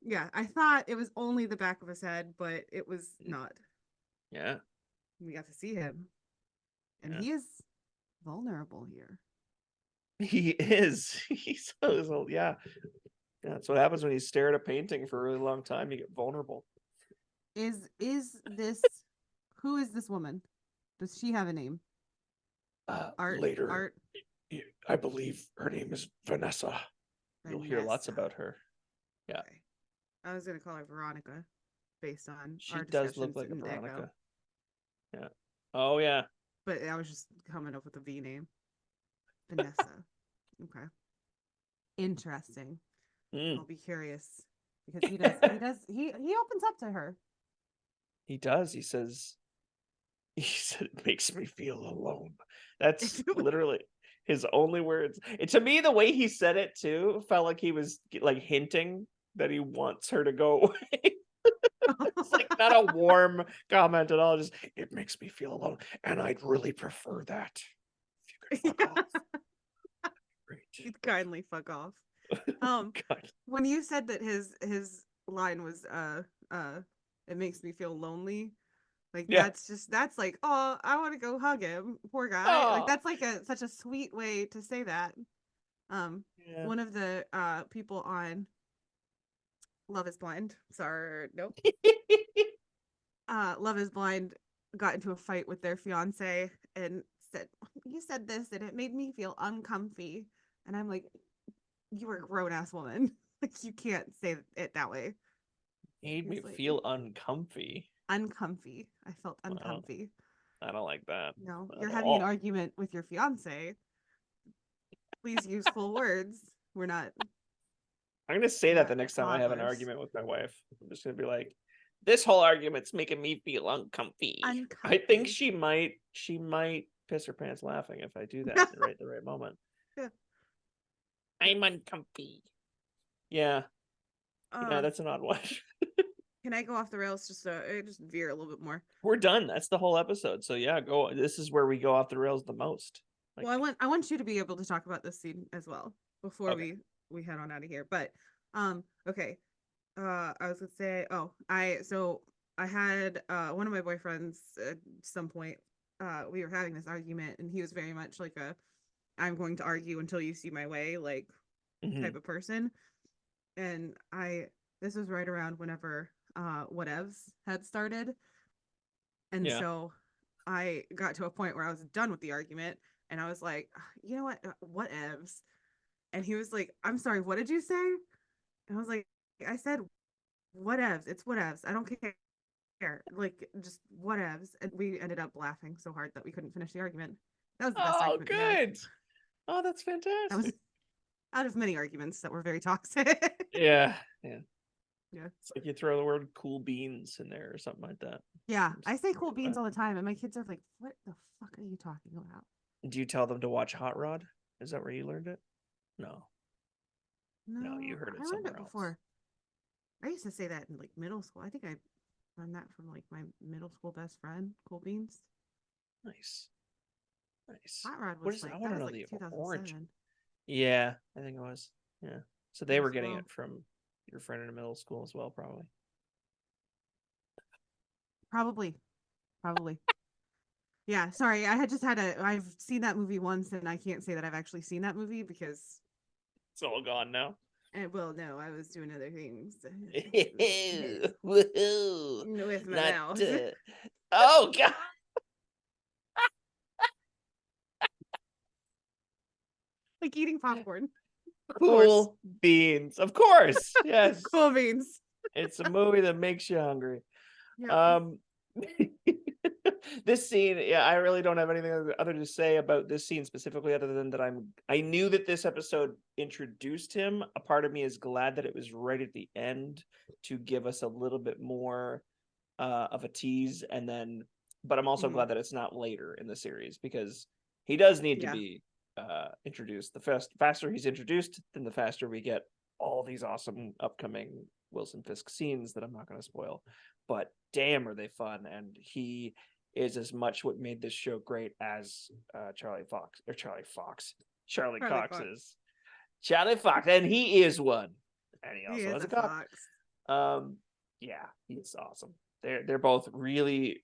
Yeah, I thought it was only the back of his head, but it was not. Yeah. We got to see him. And he is vulnerable here. He is. He's so, yeah. That's what happens when you stare at a painting for a really long time. You get vulnerable. Is this who is this woman? Does she have a name? Later. Art. I believe her name is Vanessa. You'll hear lots about her. Yeah. Okay. I was gonna call her Veronica, based on she our does look like a discussions in Veronica. Echo. Yeah. Oh yeah. But I was just coming up with a V name. Vanessa. Okay. Interesting. I'll be curious because he opens up to her. He does. He said it makes me feel alone. That's literally his only words. To me, the way he said it too felt like he was like hinting that he wants her to go away. It's like not a warm comment at all. Just, it makes me feel alone, and I'd really prefer that. If you could fuck off. Great. You'd kindly fuck off. When you said that his line was it makes me feel lonely, like that's like, oh, I want to go hug him, poor guy. Like that's like such a sweet way to say that. One of the people on Love is Blind, Love is Blind got into a fight with their fiance and said, you said this and it made me feel uncomfy. And I'm like, you are a grown-ass woman. Like, you can't say it that way. Made me feel uncomfy. Uncomfy. I felt uncomfy. I don't like that. No, you're having an argument with your fiance. Please use full words. We're not. I'm going to say that the next time I have an argument with my wife. I'm just going to be like, this whole argument's making me feel uncomfy. I think she might piss her pants laughing if I do that at the right moment. Yeah. I'm uncomfy. Yeah. Yeah, that's an odd one. Can I go off the rails just veer a little bit more? We're done. That's the whole episode. So yeah, go. This is where we go off the rails the most. Like, well, I want you to be able to talk about this scene as well before we head on out of here. But okay. I was gonna say, I had one of my boyfriends at some point. We were having this argument, and he was very much like I'm going to argue until you see my way, like type of person. And this was right around whenever Whatevs had started. And so I got to a point where I was done with the argument, and I was like, you know what, Whatevs? And he was like, I'm sorry, what did you say? And I was like, I said Whatevs. It's Whatevs. I don't care. Like, just Whatevs. And we ended up laughing so hard that we couldn't finish the argument. That was the best argument. Oh, good. Oh, that's fantastic. That was out of many arguments that were very toxic. Yeah. It's like you throw the word cool beans in there or something like that. Yeah, I say cool beans all the time, and my kids are like, what the fuck are you talking about? Do you tell them to watch Hot Rod? Is that where you learned it? No, you heard it somewhere else. Before. I used to say that in like middle school. I think I learned that from like my middle school best friend, Cool Beans. Nice. Hot Rod was I want to know the orange. Yeah, I think it was. Yeah. So they were getting it from your friend in middle school as well, probably. Yeah, sorry. I've seen that movie once, and I can't say that I've actually seen that movie because it's all gone now. Well, no, I was doing other things. Woohoo! With my mouth. Oh God. Like eating popcorn. Cool beans. Of course. Yes. Cool beans. It's a movie that makes you hungry. Yep. This scene, yeah, I really don't have anything other to say about this scene specifically, other than that I knew that this episode introduced him. A part of me is glad that it was right at the end to give us a little bit more of a tease, and then, but I'm also glad that it's not later in the series, because he does need to be introduced. The faster he's introduced, then the faster we get all these awesome upcoming Wilson Fisk scenes that I'm not going to spoil. But damn, are they fun! And he is as much what made this show great as Charlie Cox is. Charlie Fox, and he is one, and he also has a cop. Yeah, he's awesome. They're both really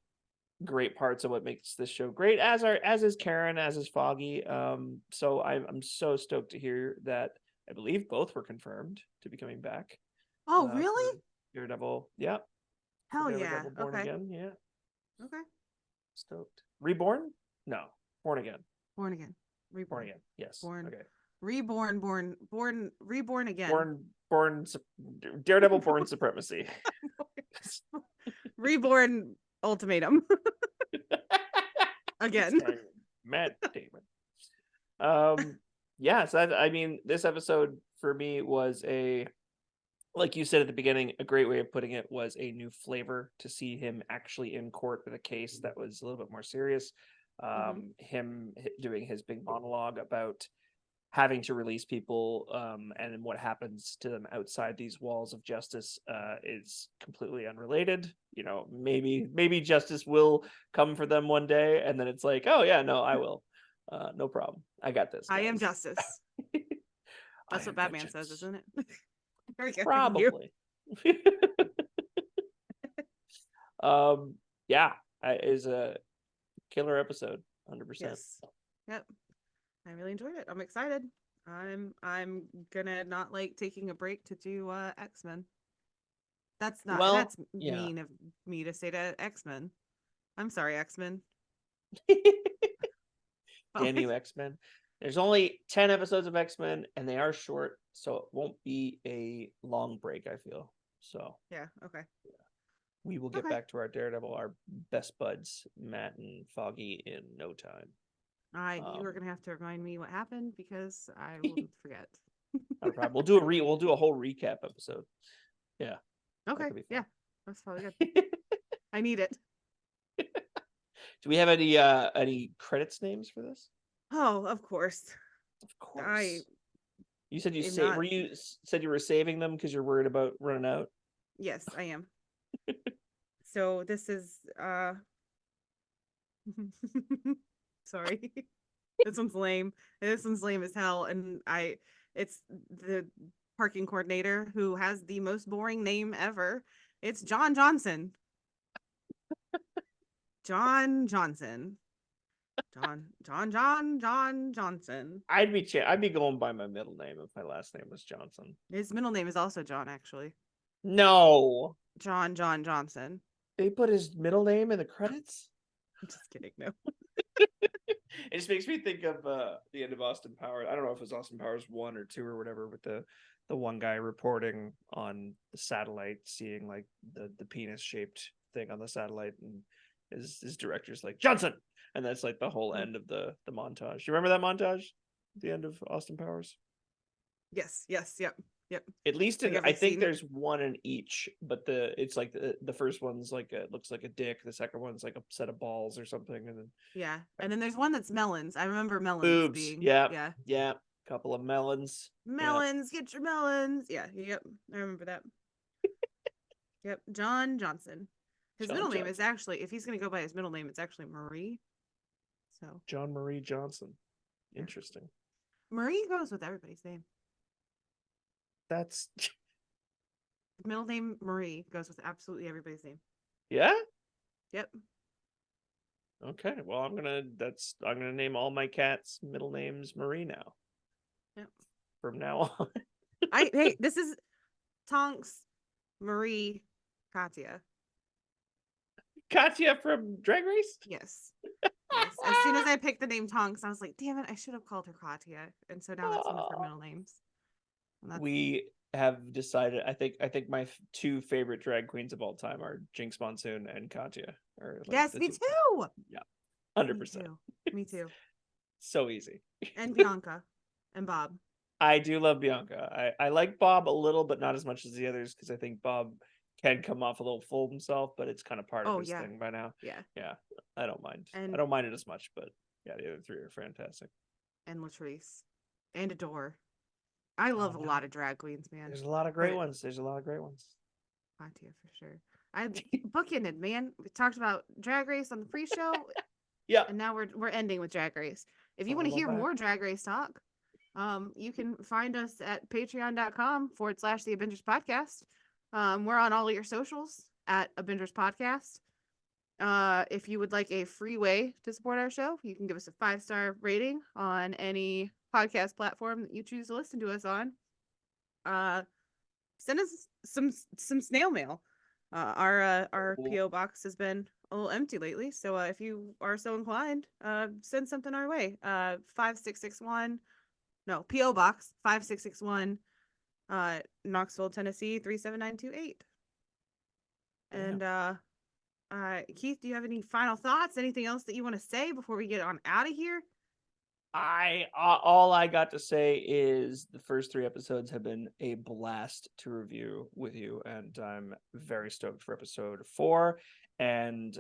great parts of what makes this show great, as is Karen, as is Foggy. So I'm so stoked to hear that. I believe both were confirmed to be coming back. Oh, really? Daredevil, yeah. Hell yeah. Born Again, yeah. Okay. Stoked. Reborn? No. Born Again. Born Again. Reborn. Born Again. Yes. Born. Okay. Reborn again. Daredevil Born Supremacy. Reborn Ultimatum. Again. Matt Damon. Yeah, so I mean, this episode for me was like you said at the beginning, a great way of putting it was a new flavor to see him actually in court with a case that was a little bit more serious. Him doing his big monologue about having to release people and what happens to them outside these walls of justice is completely unrelated. You know, maybe justice will come for them one day, and then it's like, oh yeah, no, I will. No problem. I got this, guys. I am justice. That's what Batman says, isn't it? Probably. Yeah, it is a killer episode, 100%. Yes. Yep. I really enjoyed it. I'm excited. I'm gonna not like taking a break to do X-Men. That's mean of me to say to X-Men. I'm sorry, X-Men. Damn you, X-Men. There's only 10 episodes of X-Men, and they are short, so it won't be a long break, I feel. So yeah, okay. Yeah. We will get back to our Daredevil, our best buds, Matt and Foggy, in no time. You are gonna have to remind me what happened, because I will forget. No problem. We'll do a whole recap episode. Yeah. Okay. Yeah, that's probably good. I need it. Do we have any credits names for this? Oh, of course. Of course. You said you were saving them because you're worried about running out? Yes, I am. So this is sorry. This one's lame. This one's lame as hell, and it's the parking coordinator who has the most boring name ever. It's John Johnson. John Johnson. John Johnson. I'd be going by my middle name if my last name was Johnson. His middle name is also John, actually. No. John Johnson. They put his middle name in the credits? I'm just kidding, no. It just makes me think of the end of Austin Powers. I don't know if it was Austin Powers 1 or 2 or whatever, with the one guy reporting on the satellite, seeing like the penis shaped thing on the satellite, and his director's like, Johnson, and that's like the whole end of the montage. You remember that montage? The end of Austin Powers? Yes, yep. At least I think there's one in each, but it's like the first one's like it looks like a dick, the second one's like a set of balls or something, and then and then there's one that's melons. I remember melons. Boobs. Being yeah, couple of melons. Get your melons. Yep, I remember that. Yep, John Johnson. His middle name is actually, if he's gonna go by his middle name, it's actually Marie. So John Marie Johnson. Interesting. Marie goes with everybody's name. That's middle name Marie goes with absolutely everybody's name. Yeah? Yep. Okay. Well, I'm gonna name all my cats middle names Marie now. Yep. From now on. Hey, this is Tonks, Marie, Katya. Katya from Drag Race? Yes. As soon as I picked the name Tonks, I was like, damn it, I should have called her Katya. And so now that's one of her middle names. We have decided, I think my two favorite drag queens of all time are Jinx Monsoon and Katya. Or like Yes, the me two. too. Yeah, Me 100%. too. Me too. So easy. And Bianca and Bob. I do love Bianca. I like Bob a little, but not as much as the others because I think Bob can come off a little full of himself, but it's kind of part of his thing by now. Yeah. Yeah, I don't mind. I And don't mind it as much, but yeah, the other three are fantastic. and Latrice. And Adore. I love a no. lot of drag queens, man. There's a lot of great ones. There's a lot of great ones. I do for sure. I bookended, man. We talked about Drag Race on the pre-show, Yeah. and now we're ending with Drag Race. If you Oh, want I to love hear that. more Drag Race talk, you can find us at patreon.com/the Abingers Podcast. We're on all of your socials at Abingers Podcast. If you would like a free way to support our show, you can give us a 5-star rating on any podcast platform that you choose to listen to us on. Send us some snail mail. Our Cool. PO box has been a little empty lately, so if you are so inclined, send something our way. 5661, no, PO box 5661, Knoxville, Tennessee 37928. And Keith, do you have any final thoughts? Anything else that you want to say before we get on out of here? All I got to say is the first 3 episodes have been a blast to review with you, and I'm very stoked for episode 4, and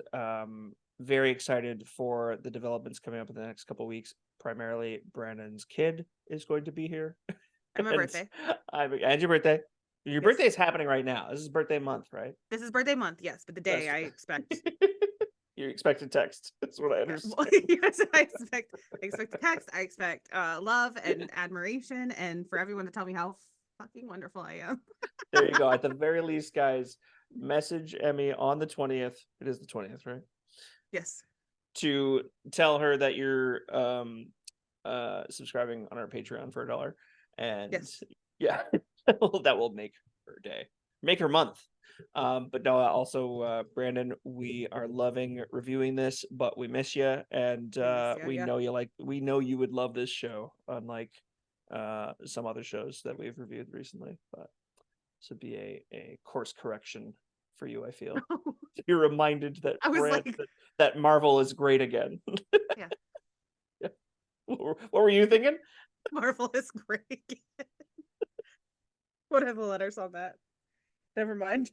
very excited for the developments coming up in the next couple of weeks. Primarily, Brandon's kid is going to be here. And my birthday. And your birthday. Your Yes. birthday is happening right now. This is birthday month, right? This is birthday month, yes, but the day I expect. You expect a text. That's what I understand. Yes, I expect the text. I expect love and admiration, and for everyone to tell me how fucking wonderful I am. There you go. At the very least, guys, message Emmy on the 20th. It is the 20th, right? Yes. To tell her that you're subscribing on our Patreon for $1. And yes. Yeah, that will make her day, make her month. But no, also Brandon, we are loving reviewing this, but we miss you, and we know you we know you would love this show, unlike some other shows that we've reviewed recently. But this would be a course correction for you, I feel. You're reminded that that Marvel is great again. Yeah. Yeah. What were you thinking? Marvel is great again. What are the letters on that? Never mind.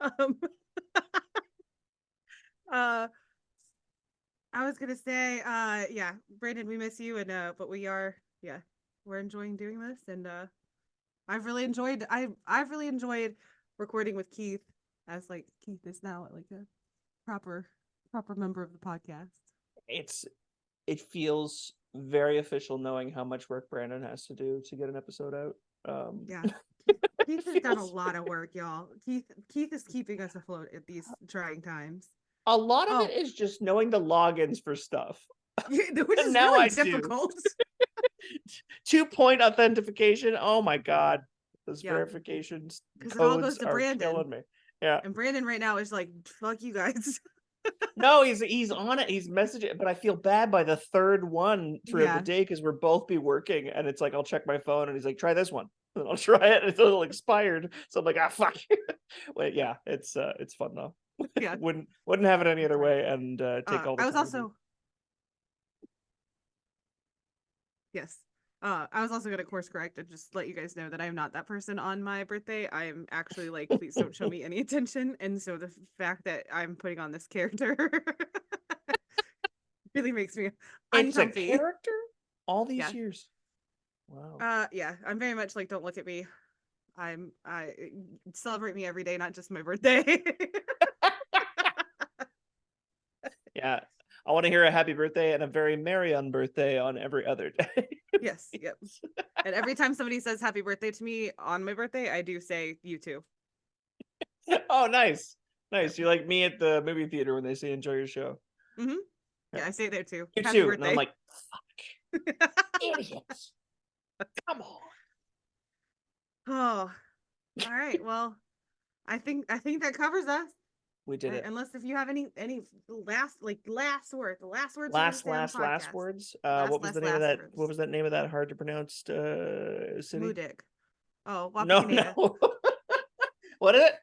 I was gonna say, yeah, Brandon, we miss you, and but we're enjoying doing this, and I've really enjoyed recording with Keith, as like Keith is now like a proper member of the podcast. It feels very official knowing how much work Brandon has to do to get an episode out. Yeah. Keith has done a lot of work, y'all. Keith is keeping us afloat at these trying times. A lot of it is just knowing the logins for stuff. Which is now really difficult. 2-point authentication. Oh my god. Those verifications. Because it all goes to Brandon. Killing me. Yeah. And Brandon right now is like, fuck you guys. No, he's on it. He's messaging, but I feel bad by the third one throughout the day because we're both be working, and it's like I'll check my phone, and he's like, "Try this one," and I'll try it, and it's a little expired. So I'm like, "Ah, fuck." Wait, yeah, it's fun though. Yeah, wouldn't have it any other way, and take all the. I was also. Yes. I was also going to course correct and just let you guys know that I am not that person on my birthday. I am actually like, please don't show me any attention. And so the fact that I'm putting on this character really makes me uncomfy. It's a character all these years. Wow. Yeah, I'm very much like, don't look at me. I celebrate me every day, not just my birthday. Yeah. I want to hear a happy birthday and a very merry on birthday on every other day. Yes. Yep. And every time somebody says happy birthday to me on my birthday, I do say you too. Oh, nice. Nice. You're like me at the movie theater when they say enjoy your show. Mm-hmm. Yeah, I say there too. You happy too. Birthday. And I'm like, fuck. Idiots. Come on. Oh. All right. Well, I think that covers us. We did it. Unless if you have any last words. Last words. What was the name of that? What was that name of that hard to pronounce city? Mudik. Oh, no. What is it?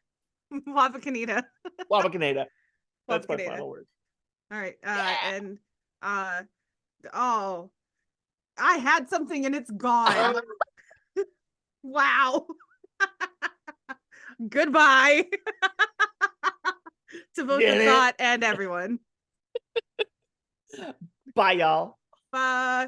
Wabakanita. Wabakanita. That's my Wabakanita. final word. All right. Yeah. And oh, I had something and it's gone. Wow. Goodbye to both Get the it? thought and everyone. Bye, y'all. Bye.